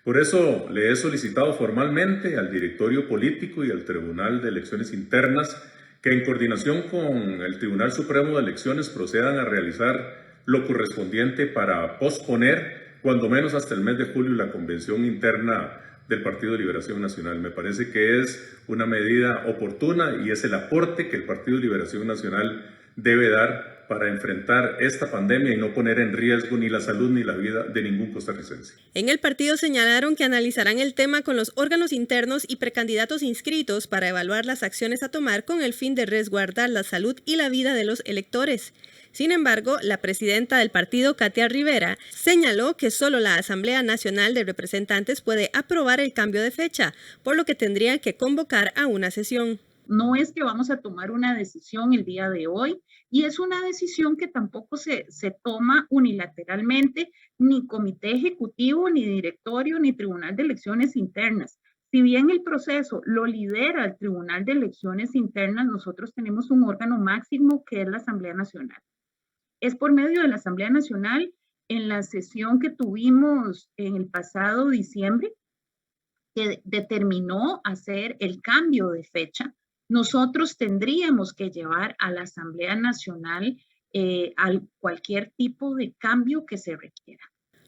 Por eso le he solicitado formalmente al directorio político y al Tribunal de Elecciones Internas que en coordinación con el Tribunal Supremo de Elecciones procedan a realizar lo correspondiente para posponer, cuando menos hasta el mes de julio, la convención interna del Partido de Liberación Nacional. Me parece que es una medida oportuna y es el aporte que el Partido de Liberación Nacional debe dar para enfrentar esta pandemia y no poner en riesgo ni la salud ni la vida de ningún costarricense. En el partido señalaron que analizarán el tema con los órganos internos y precandidatos inscritos para evaluar las acciones a tomar con el fin de resguardar la salud y la vida de los electores. Sin embargo, la presidenta del partido, Katia Rivera, señaló que solo la Asamblea Nacional de Representantes puede aprobar el cambio de fecha, por lo que tendría que convocar a una sesión. No es que vamos a tomar una decisión el día de hoy, y es una decisión que tampoco se toma unilateralmente, ni comité ejecutivo, ni directorio, ni tribunal de elecciones internas. Si bien el proceso lo lidera el Tribunal de Elecciones Internas, nosotros tenemos un órgano máximo que es la Asamblea Nacional. Es por medio de la Asamblea Nacional, en la sesión que tuvimos en el pasado diciembre, que determinó hacer el cambio de fecha. Nosotros tendríamos que llevar a la Asamblea Nacional a cualquier tipo de cambio que se requiera.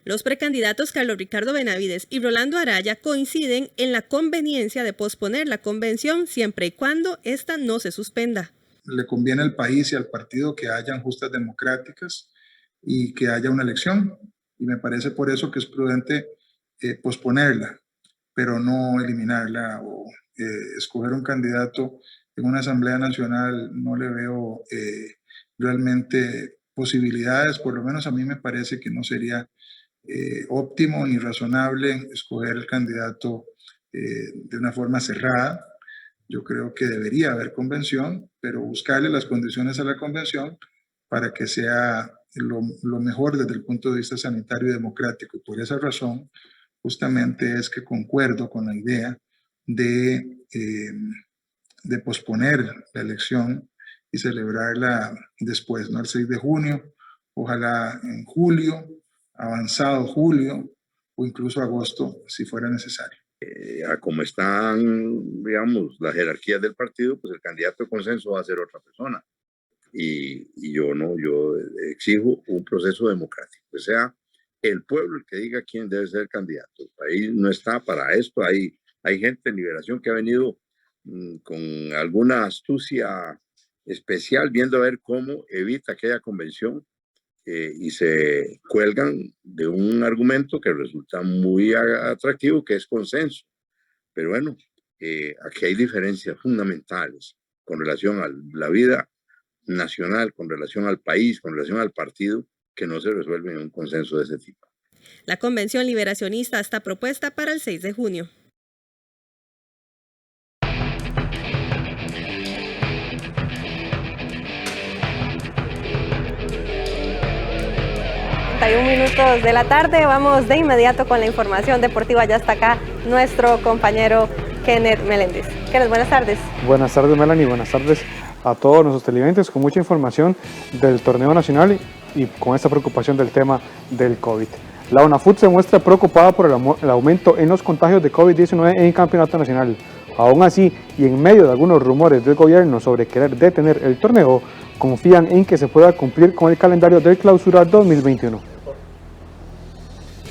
Los precandidatos Carlos Ricardo Benavides y Rolando Araya coinciden en la conveniencia de posponer la convención siempre y cuando esta no se suspenda. Le conviene al país y al partido que hayan justas democráticas y que haya una elección. Y me parece por eso que es prudente posponerla, pero no eliminarla o escoger un candidato en una Asamblea Nacional. No le veo realmente posibilidades, por lo menos a mí me parece que no sería óptimo ni razonable escoger el candidato de una forma cerrada. Yo creo que debería haber convención, pero buscarle las condiciones a la convención para que sea lo mejor desde el punto de vista sanitario y democrático. Y por esa razón, justamente es que concuerdo con la idea de posponer la elección y celebrarla después, ¿no? El 6 de junio, ojalá en julio, avanzado julio o incluso agosto, si fuera necesario. A como están, digamos, las jerarquías del partido, pues el candidato de consenso va a ser otra persona. Y yo exijo un proceso democrático, que sea el pueblo el que diga quién debe ser el candidato. El país no está para esto. Hay gente en Liberación que ha venido con alguna astucia especial, viendo a ver cómo evita aquella convención y se cuelgan de un argumento que resulta muy atractivo, que es consenso. Pero bueno, aquí hay diferencias fundamentales con relación a la vida nacional, con relación al país, con relación al partido, que no se resuelven en un consenso de ese tipo. La convención liberacionista está propuesta para el 6 de junio. Minutos de la tarde, vamos de inmediato con la información deportiva. Ya está acá nuestro compañero Kenneth Meléndez. Kenneth, buenas tardes. Buenas tardes, Melanie, buenas tardes a todos nuestros televidentes con mucha información del torneo nacional y con esta preocupación del tema del COVID. La UNAFUT se muestra preocupada por el aumento en los contagios de COVID-19 en el campeonato nacional. Aún así, y en medio de algunos rumores del gobierno sobre querer detener el torneo, confían en que se pueda cumplir con el calendario del Clausura 2021.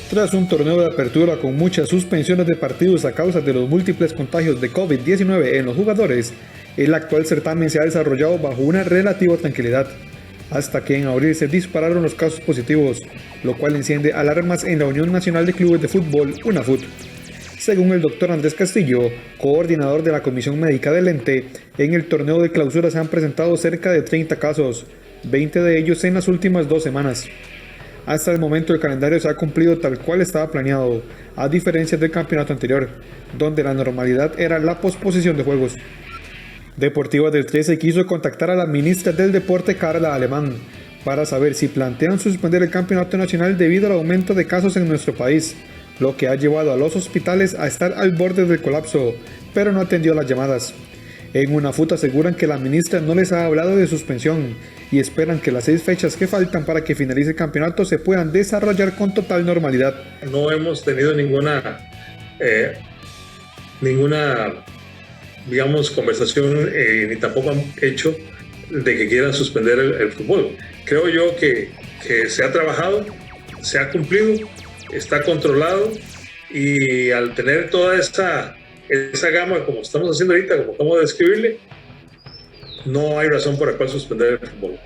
Tras un torneo de apertura con muchas suspensiones de partidos a causa de los múltiples contagios de COVID-19 en los jugadores, el actual certamen se ha desarrollado bajo una relativa tranquilidad, hasta que en abril se dispararon los casos positivos, lo cual enciende alarmas en la Unión Nacional de Clubes de Fútbol, UNAFUT. Según el doctor Andrés Castillo, coordinador de la Comisión Médica del ente, en el torneo de clausura se han presentado cerca de 30 casos, 20 de ellos en las últimas 2 semanas. Hasta el momento el calendario se ha cumplido tal cual estaba planeado, a diferencia del campeonato anterior, donde la normalidad era la posposición de juegos. Deportiva del 13 quiso contactar a la ministra del Deporte, Carla Alemán, para saber si plantean suspender el campeonato nacional debido al aumento de casos en nuestro país, lo que ha llevado a los hospitales a estar al borde del colapso, pero no atendió las llamadas. En UNAFUT aseguran que la ministra no les ha hablado de suspensión y esperan que las 6 fechas que faltan para que finalice el campeonato se puedan desarrollar con total normalidad. No hemos tenido ninguna digamos, conversación ni tampoco han hecho de que quieran suspender el fútbol. Creo yo que se ha trabajado, se ha cumplido, está controlado y al tener toda esa gama como estamos haciendo ahorita, como acabo de describirle, no hay razón por la cual suspender el fútbol.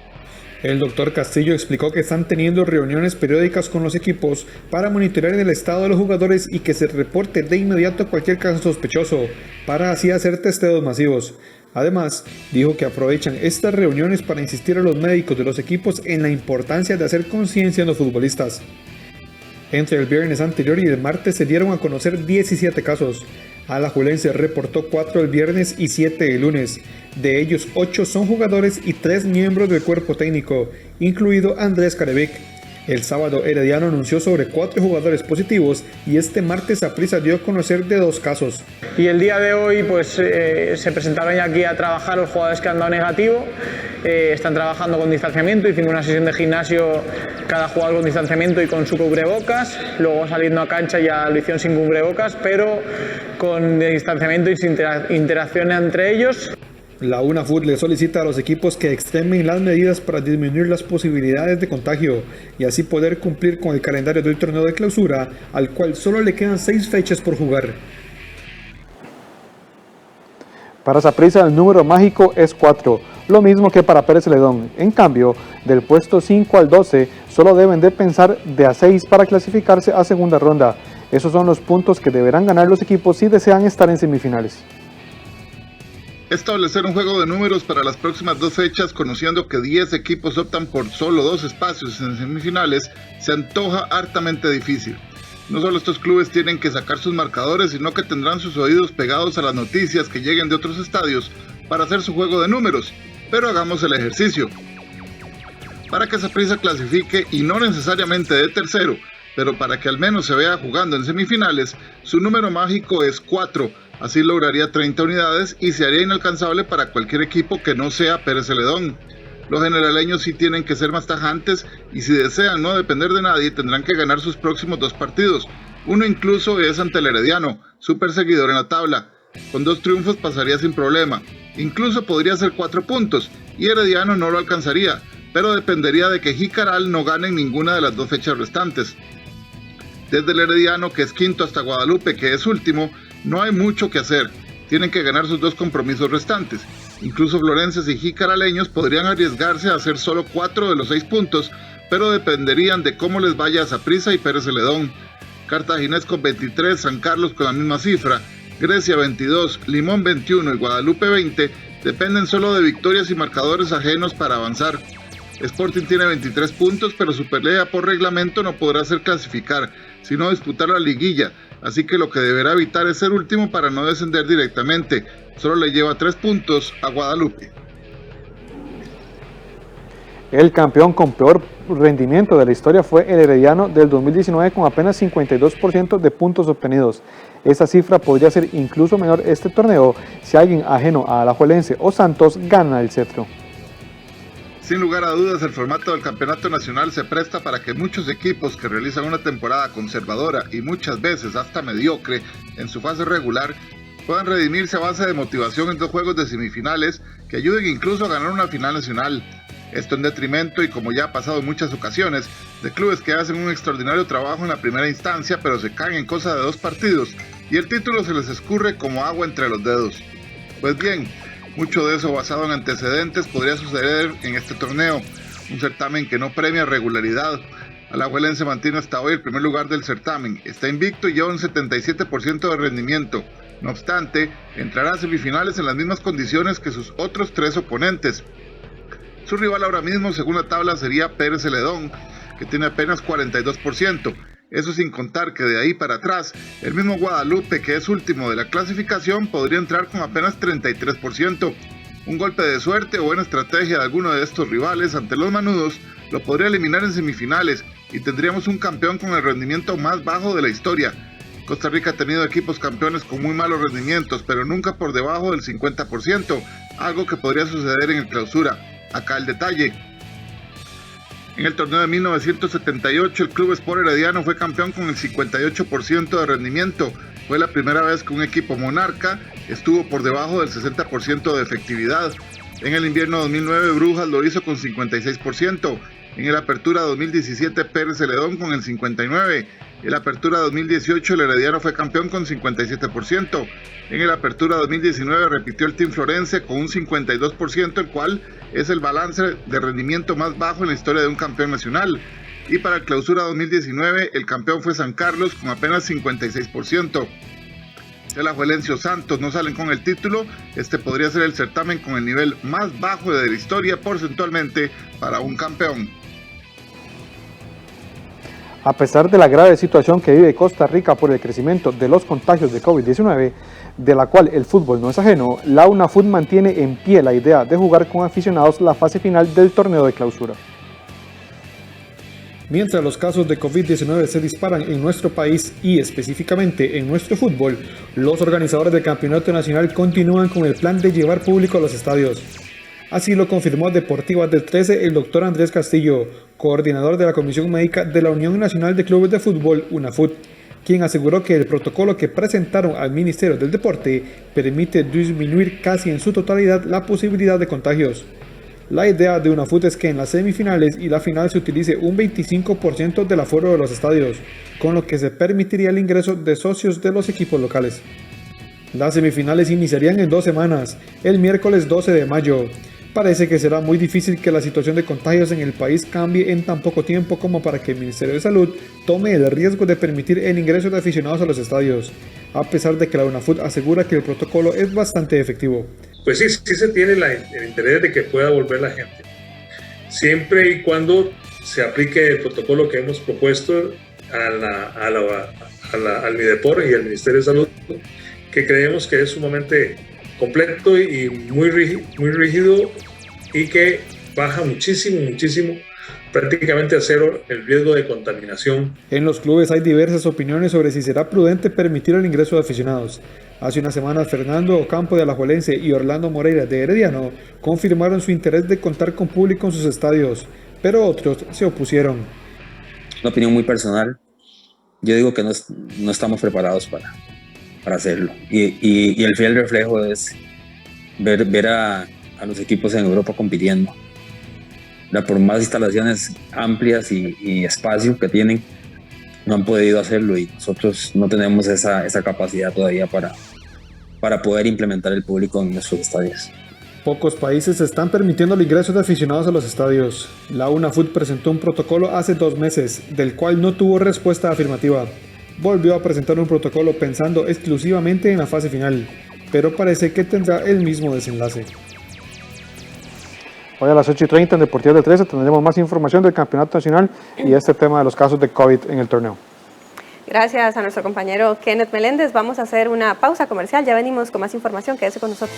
El doctor Castillo explicó que están teniendo reuniones periódicas con los equipos para monitorear el estado de los jugadores y que se reporte de inmediato cualquier caso sospechoso, para así hacer testeos masivos. Además, dijo que aprovechan estas reuniones para insistir a los médicos de los equipos en la importancia de hacer conciencia en los futbolistas. Entre el viernes anterior y el martes se dieron a conocer 17 casos. Alajuelense reportó 4 el viernes y 7 el lunes. De ellos, 8 son jugadores y 3 miembros del cuerpo técnico, incluido Andrés Carevic. El sábado, Herediano anunció sobre 4 jugadores positivos y este martes Saprissa dio a conocer de 2 casos. Y el día de hoy pues se presentaron ya aquí a trabajar los jugadores que han dado negativo. Están trabajando con distanciamiento, hicimos una sesión de gimnasio, cada jugador con distanciamiento y con su cubrebocas. Luego saliendo a cancha ya lo hicieron sin cubrebocas, pero con distanciamiento y sin interacción entre ellos. La UNAFUT le solicita a los equipos que extremen las medidas para disminuir las posibilidades de contagio y así poder cumplir con el calendario del torneo de clausura, al cual solo le quedan 6 fechas por jugar. Para Saprissa el número mágico es 4, lo mismo que para Pérez Celedón. En cambio, del puesto 5 al 12 solo deben de pensar de a 6 para clasificarse a segunda ronda. Esos son los puntos que deberán ganar los equipos si desean estar en semifinales. Establecer un juego de números para las próximas 2 fechas, conociendo que 10 equipos optan por solo 2 espacios en semifinales, se antoja hartamente difícil. No solo estos clubes tienen que sacar sus marcadores, sino que tendrán sus oídos pegados a las noticias que lleguen de otros estadios para hacer su juego de números, pero hagamos el ejercicio. Para que Saprissa clasifique, y no necesariamente de tercero, pero para que al menos se vea jugando en semifinales, su número mágico es 4, así lograría 30 unidades y se haría inalcanzable para cualquier equipo que no sea Pérez Celedón. Los generaleños sí tienen que ser más tajantes y si desean no depender de nadie tendrán que ganar sus próximos 2 partidos. Uno incluso es ante el Herediano, su perseguidor en la tabla. Con 2 triunfos pasaría sin problema. Incluso podría ser 4 puntos y Herediano no lo alcanzaría, pero dependería de que Jicaral no gane en ninguna de las 2 fechas restantes. Desde el Herediano, que es quinto, hasta Guadalupe, que es último, no hay mucho que hacer. Tienen que ganar sus 2 compromisos restantes. Incluso florenses y jicaraleños podrían arriesgarse a hacer solo 4 de los 6 puntos, pero dependerían de cómo les vaya a Saprissa y Pérez Celedón. Cartaginés con 23, San Carlos con la misma cifra, Grecia 22, Limón 21 y Guadalupe 20 dependen solo de victorias y marcadores ajenos para avanzar. Sporting tiene 23 puntos, pero su pelea por reglamento no podrá ser clasificar, sino disputar la liguilla, así que lo que deberá evitar es ser último para no descender directamente. Solo le lleva 3 puntos a Guadalupe. El campeón con peor rendimiento de la historia fue el Herediano del 2019 con apenas 52% de puntos obtenidos. Esa cifra podría ser incluso menor este torneo si alguien ajeno a Alajuelense o Santos gana el cetro. Sin lugar a dudas, el formato del campeonato nacional se presta para que muchos equipos que realizan una temporada conservadora y muchas veces hasta mediocre en su fase regular puedan redimirse a base de motivación en 2 juegos de semifinales que ayuden incluso a ganar una final nacional. Esto en detrimento, y como ya ha pasado en muchas ocasiones, de clubes que hacen un extraordinario trabajo en la primera instancia pero se caen en cosa de 2 partidos y el título se les escurre como agua entre los dedos. Pues bien, mucho de eso basado en antecedentes podría suceder en este torneo, un certamen que no premia regularidad. Alajuelense mantiene hasta hoy el primer lugar del certamen, está invicto y lleva un 77% de rendimiento. No obstante, entrará a semifinales en las mismas condiciones que sus otros 3 oponentes. Su rival ahora mismo, según la tabla, sería Pérez Celedón, que tiene apenas 42%. Eso sin contar que de ahí para atrás, el mismo Guadalupe, que es último de la clasificación, podría entrar con apenas 33%. Un golpe de suerte o buena estrategia de alguno de estos rivales ante los manudos lo podría eliminar en semifinales y tendríamos un campeón con el rendimiento más bajo de la historia. Costa Rica ha tenido equipos campeones con muy malos rendimientos, pero nunca por debajo del 50%, algo que podría suceder en el Clausura. Acá el detalle. En el torneo de 1978, el Club Sport Herediano fue campeón con el 58% de rendimiento. Fue la primera vez que un equipo monarca estuvo por debajo del 60% de efectividad. En el invierno 2009, Brujas lo hizo con 56%. En el Apertura 2017, Pérez Celedón con el 59%. En la Apertura 2018, el Herediano fue campeón con 57%. En el Apertura 2019 repitió el Team Florense con un 52%, el cual es el balance de rendimiento más bajo en la historia de un campeón nacional. Y para el Clausura 2019, el campeón fue San Carlos con apenas 56%. Si Alajuelense o Santos no salen con el título, este podría ser el certamen con el nivel más bajo de la historia porcentualmente para un campeón. A pesar de la grave situación que vive Costa Rica por el crecimiento de los contagios de COVID-19, de la cual el fútbol no es ajeno, la UNAFUT mantiene en pie la idea de jugar con aficionados la fase final del torneo de clausura. Mientras los casos de COVID-19 se disparan en nuestro país y específicamente en nuestro fútbol, los organizadores del campeonato nacional continúan con el plan de llevar público a los estadios. Así lo confirmó Deportivas del 13 el doctor Andrés Castillo, coordinador de la Comisión Médica de la Unión Nacional de Clubes de Fútbol, UNAFUT, quien aseguró que el protocolo que presentaron al Ministerio del Deporte permite disminuir casi en su totalidad la posibilidad de contagios. La idea de UNAFUT es que en las semifinales y la final se utilice un 25% del aforo de los estadios, con lo que se permitiría el ingreso de socios de los equipos locales. Las semifinales iniciarían en 2 semanas, el miércoles 12 de mayo. Parece que será muy difícil que la situación de contagios en el país cambie en tan poco tiempo como para que el Ministerio de Salud tome el riesgo de permitir el ingreso de aficionados a los estadios, a pesar de que la UNAFUT asegura que el protocolo es bastante efectivo. pues sí se tiene el interés de que pueda volver la gente, siempre y cuando se aplique el protocolo que hemos propuesto al Midepor y al Ministerio de Salud, que creemos que es sumamente completo y muy rígido y que baja muchísimo, prácticamente a cero el riesgo de contaminación. En los clubes hay diversas opiniones sobre si será prudente permitir el ingreso de aficionados. Hace unas semanas Fernando Ocampo de Alajuelense y Orlando Moreira de Herediano confirmaron su interés de contar con público en sus estadios, pero otros se opusieron. Una opinión muy personal, yo digo que no estamos preparados para hacerlo, y el fiel reflejo es ver a los equipos en Europa compitiendo. Por más instalaciones amplias y espacio que tienen, no han podido hacerlo, y nosotros no tenemos esa capacidad todavía para poder implementar el público en nuestros estadios. Pocos países están permitiendo el ingreso de aficionados a los estadios. La UNAFUT presentó un protocolo hace 2 meses, del cual no tuvo respuesta afirmativa. Volvió a presentar un protocolo pensando exclusivamente en la fase final, pero parece que tendrá el mismo desenlace. Hoy a las 8:30 en Deportivas del 13 tendremos más información del Campeonato Nacional y este tema de los casos de COVID en el torneo. Gracias a nuestro compañero Kenneth Meléndez. Vamos a hacer una pausa comercial. Ya venimos con más información. Quédese con nosotros.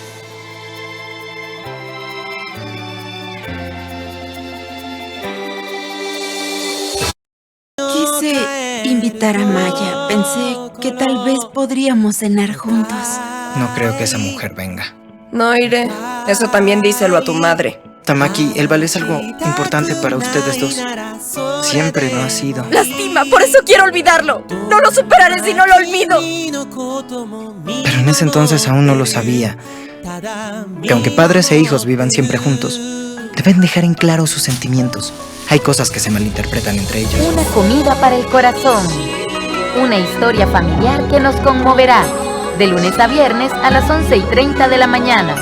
Quise invitar a Maya. Pensé que tal vez podríamos cenar juntos. No creo que esa mujer venga. No iré. Eso también díselo a tu madre. Tamaki, el ballet es algo importante para ustedes dos. Siempre lo ha sido. ¡Lastima! ¡Por eso quiero olvidarlo! ¡No lo superaré si no lo olvido! Pero en ese entonces aún no lo sabía. Que aunque padres e hijos vivan siempre juntos, deben dejar en claro sus sentimientos. Hay cosas que se malinterpretan entre ellos. Una comida para el corazón. Una historia familiar que nos conmoverá. De lunes a viernes a las 11:30 de la mañana.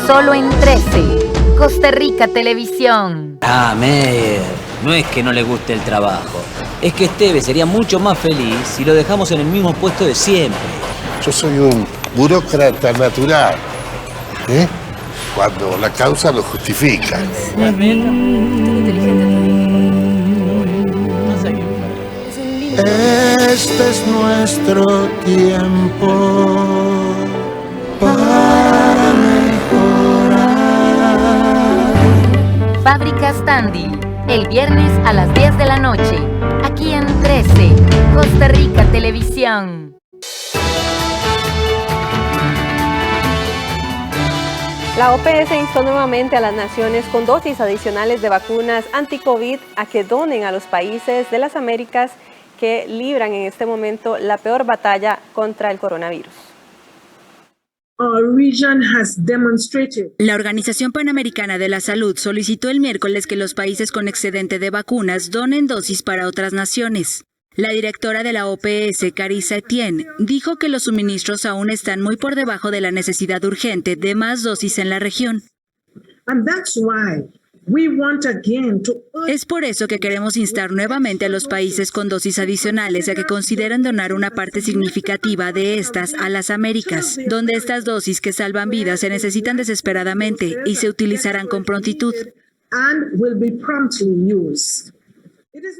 Solo en 13. Costa Rica Televisión. Meyer, no es que no le guste el trabajo. Es que Esteve sería mucho más feliz si lo dejamos en el mismo puesto de siempre. Yo soy un burócrata natural, cuando la causa lo justifica. Este es nuestro tiempo para mejorar. Fábrica Standy, el viernes a las 10 de la noche, aquí en 13, Costa Rica Televisión. La OPS instó nuevamente a las naciones con dosis adicionales de vacunas anti-COVID a que donen a los países de las Américas que libran en este momento la peor batalla contra el coronavirus. La Organización Panamericana de la Salud solicitó el miércoles que los países con excedente de vacunas donen dosis para otras naciones. La directora de la OPS, Carissa Etienne, dijo que los suministros aún están muy por debajo de la necesidad urgente de más dosis en la región. Es por eso que queremos instar nuevamente a los países con dosis adicionales a que consideren donar una parte significativa de estas a las Américas, donde estas dosis que salvan vidas se necesitan desesperadamente y se utilizarán con prontitud.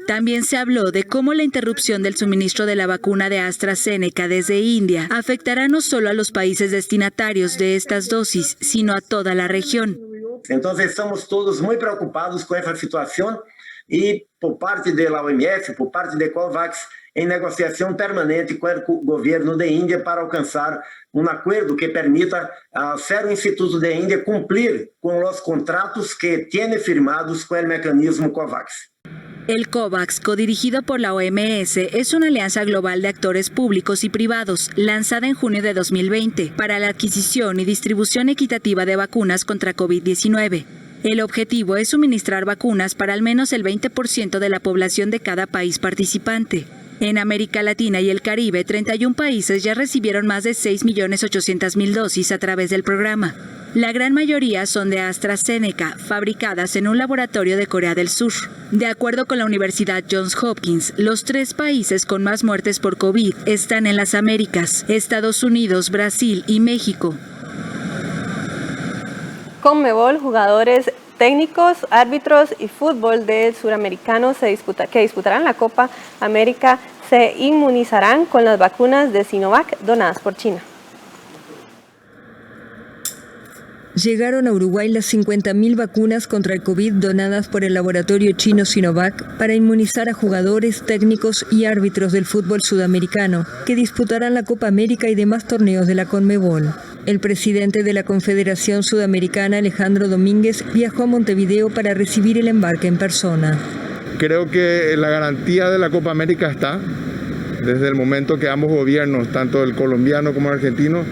También se habló de cómo la interrupción del suministro de la vacuna de AstraZeneca desde India afectará no solo a los países destinatarios de estas dosis, sino a toda la región. Entonces estamos todos muy preocupados con esta situación y por parte de la OMS, por parte de COVAX, en negociación permanente con el gobierno de India para alcanzar un acuerdo que permita al Serum Instituto de India cumplir con los contratos que tiene firmados con el mecanismo COVAX. El COVAX, codirigido por la OMS, es una alianza global de actores públicos y privados, lanzada en junio de 2020, para la adquisición y distribución equitativa de vacunas contra COVID-19. El objetivo es suministrar vacunas para al menos el 20% de la población de cada país participante. En América Latina y el Caribe, 31 países ya recibieron más de 6.800.000 dosis a través del programa. La gran mayoría son de AstraZeneca, fabricadas en un laboratorio de Corea del Sur. De acuerdo con la Universidad Johns Hopkins, los 3 países con más muertes por COVID están en las Américas: Estados Unidos, Brasil y México. Conmebol, jugadores técnicos, árbitros y fútbol del suramericano que disputarán la Copa América se inmunizarán con las vacunas de Sinovac donadas por China. Llegaron a Uruguay las 50.000 vacunas contra el COVID donadas por el laboratorio chino Sinovac para inmunizar a jugadores, técnicos y árbitros del fútbol sudamericano que disputarán la Copa América y demás torneos de la Conmebol. El presidente de la Confederación Sudamericana, Alejandro Domínguez, viajó a Montevideo para recibir el embarque en persona. Creo que la garantía de la Copa América está desde el momento que ambos gobiernos, tanto el colombiano como el argentino,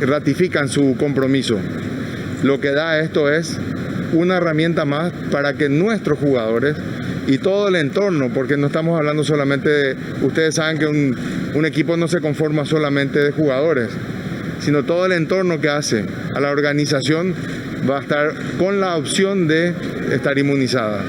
ratifican su compromiso. Lo que da esto es una herramienta más para que nuestros jugadores y todo el entorno, porque no estamos hablando solamente de, ustedes saben que un equipo no se conforma solamente de jugadores, sino todo el entorno que hace a la organización va a estar con la opción de estar inmunizada.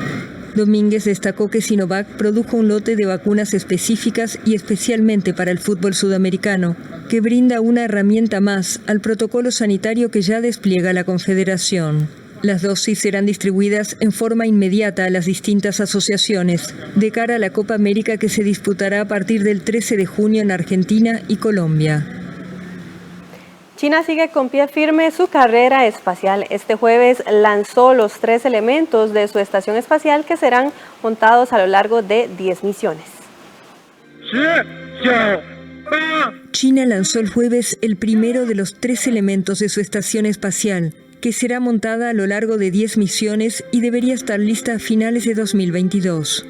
Domínguez destacó que Sinovac produjo un lote de vacunas específicas y especialmente para el fútbol sudamericano, que brinda una herramienta más al protocolo sanitario que ya despliega la Confederación. Las dosis serán distribuidas en forma inmediata a las distintas asociaciones, de cara a la Copa América que se disputará a partir del 13 de junio en Argentina y Colombia. China sigue con pie firme su carrera espacial. Este jueves lanzó los 3 elementos de su estación espacial que serán montados a lo largo de 10 misiones. China lanzó el jueves el primero de los 3 elementos de su estación espacial, que será montada a lo largo de 10 misiones y debería estar lista a finales de 2022.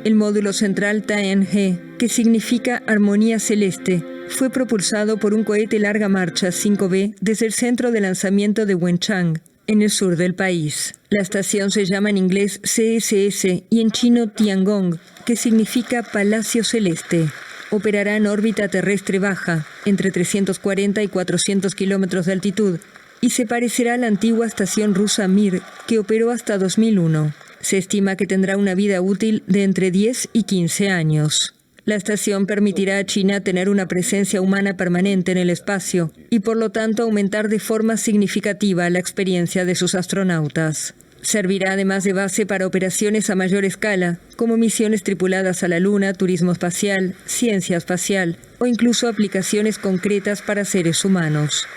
El módulo central Tianhe, que significa armonía celeste, fue propulsado por un cohete larga marcha 5B desde el centro de lanzamiento de Wenchang, en el sur del país. La estación se llama en inglés CSS y en chino Tiangong, que significa Palacio Celeste. Operará en órbita terrestre baja, entre 340 y 400 kilómetros de altitud, y se parecerá a la antigua estación rusa Mir, que operó hasta 2001. Se estima que tendrá una vida útil de entre 10 y 15 años. La estación permitirá a China tener una presencia humana permanente en el espacio y por lo tanto aumentar de forma significativa la experiencia de sus astronautas. Servirá además de base para operaciones a mayor escala, como misiones tripuladas a la Luna, turismo espacial, ciencia espacial o incluso aplicaciones concretas para seres humanos.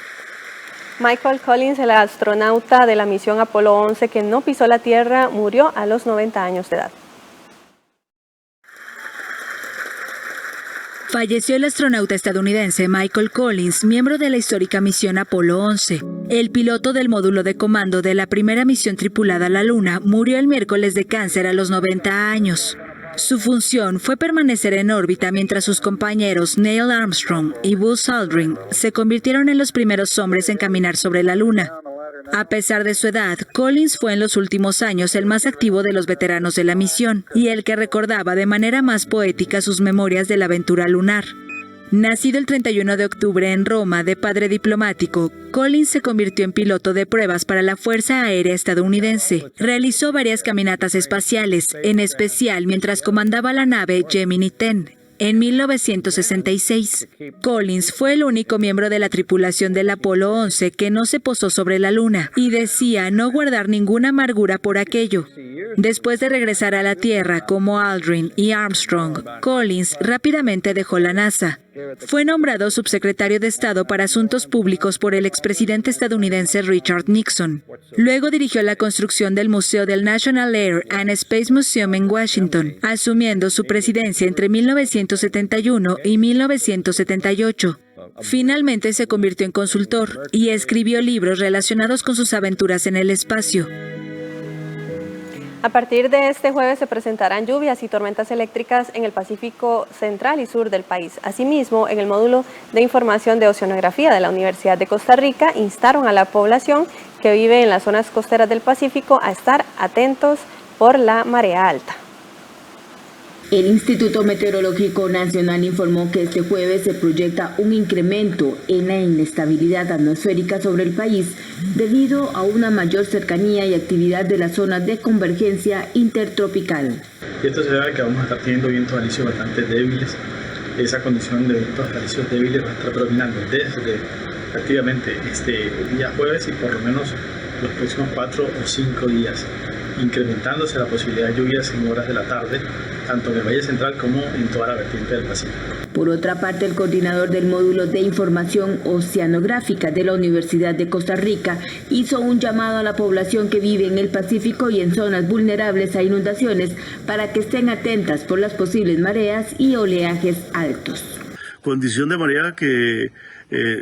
Michael Collins, el astronauta de la misión Apolo 11 que no pisó la Tierra, murió a los 90 años de edad. Falleció el astronauta estadounidense Michael Collins, miembro de la histórica misión Apolo 11. El piloto del módulo de comando de la primera misión tripulada a la Luna murió el miércoles de cáncer a los 90 años. Su función fue permanecer en órbita mientras sus compañeros Neil Armstrong y Buzz Aldrin se convirtieron en los primeros hombres en caminar sobre la Luna. A pesar de su edad, Collins fue en los últimos años el más activo de los veteranos de la misión y el que recordaba de manera más poética sus memorias de la aventura lunar. Nacido el 31 de octubre en Roma de padre diplomático, Collins se convirtió en piloto de pruebas para la Fuerza Aérea Estadounidense. Realizó varias caminatas espaciales, en especial mientras comandaba la nave Gemini 10. En 1966, Collins fue el único miembro de la tripulación del Apolo 11 que no se posó sobre la Luna y decía no guardar ninguna amargura por aquello. Después de regresar a la Tierra como Aldrin y Armstrong, Collins rápidamente dejó la NASA. Fue nombrado subsecretario de Estado para Asuntos Públicos por el expresidente estadounidense Richard Nixon. Luego dirigió la construcción del Museo del National Air and Space Museum en Washington, asumiendo su presidencia entre 1971 y 1978. Finalmente se convirtió en consultor y escribió libros relacionados con sus aventuras en el espacio. A partir de este jueves se presentarán lluvias y tormentas eléctricas en el Pacífico central y sur del país. Asimismo, en el módulo de información de oceanografía de la Universidad de Costa Rica, instaron a la población que vive en las zonas costeras del Pacífico a estar atentos por la marea alta. El Instituto Meteorológico Nacional informó que este jueves se proyecta un incremento en la inestabilidad atmosférica sobre el país debido a una mayor cercanía y actividad de la zona de convergencia intertropical. Y esto se debe a que vamos a estar teniendo vientos alisios bastante débiles. Esa condición de vientos alisios débiles va a estar predominando desde efectivamente este día jueves y por lo menos los próximos 4 o 5 días, incrementándose la posibilidad de lluvias en horas de la tarde, tanto en el Valle Central como en toda la vertiente del Pacífico. Por otra parte, el coordinador del módulo de información oceanográfica de la Universidad de Costa Rica hizo un llamado a la población que vive en el Pacífico y en zonas vulnerables a inundaciones para que estén atentas por las posibles mareas y oleajes altos. Condición de marea que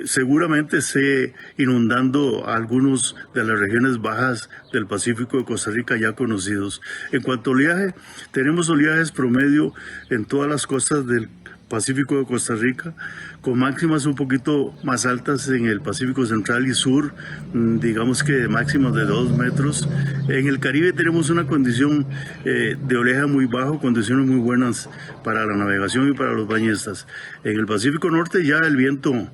seguramente esté inundando a algunos de las regiones bajas del Pacífico de Costa Rica ya conocidos. En cuanto a oleaje, tenemos oleajes promedio en todas las costas del Pacífico de Costa Rica, con máximas un poquito más altas en el Pacífico Central y Sur, digamos que de máximas de 2 metros. En el Caribe tenemos una condición de oleaje muy bajo, condiciones muy buenas para la navegación y para los bañistas. En el Pacífico Norte ya el viento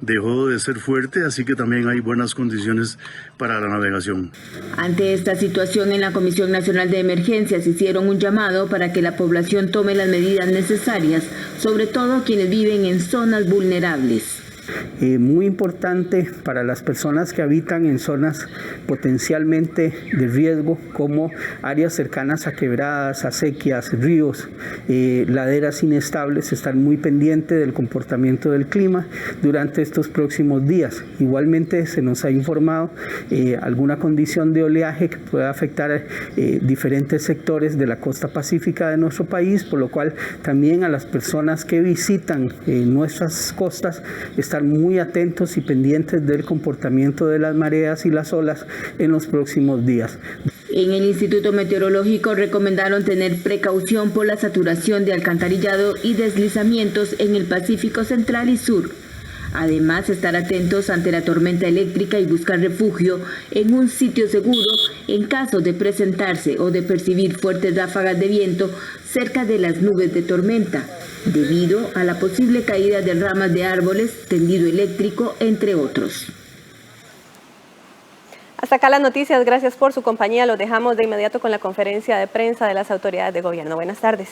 dejó de ser fuerte, así que también hay buenas condiciones para la navegación. Ante esta situación, en la Comisión Nacional de Emergencias hicieron un llamado para que la población tome las medidas necesarias, sobre todo quienes viven en zonas vulnerables. Muy importante para las personas que habitan en zonas potencialmente de riesgo, como áreas cercanas a quebradas, acequias, ríos, laderas inestables, estar muy pendiente del comportamiento del clima durante estos próximos días. Igualmente se nos ha informado alguna condición de oleaje que pueda afectar diferentes sectores de la costa pacífica de nuestro país, por lo cual también a las personas que visitan nuestras costas estar muy atentos y pendientes del comportamiento de las mareas y las olas en los próximos días. En el Instituto Meteorológico recomendaron tener precaución por la saturación de alcantarillado y deslizamientos en el Pacífico Central y Sur. Además, estar atentos ante la tormenta eléctrica y buscar refugio en un sitio seguro en caso de presentarse o de percibir fuertes ráfagas de viento cerca de las nubes de tormenta, debido a la posible caída de ramas de árboles, tendido eléctrico, entre otros. Hasta acá las noticias, gracias por su compañía. Los dejamos de inmediato con la conferencia de prensa de las autoridades de gobierno. Buenas tardes.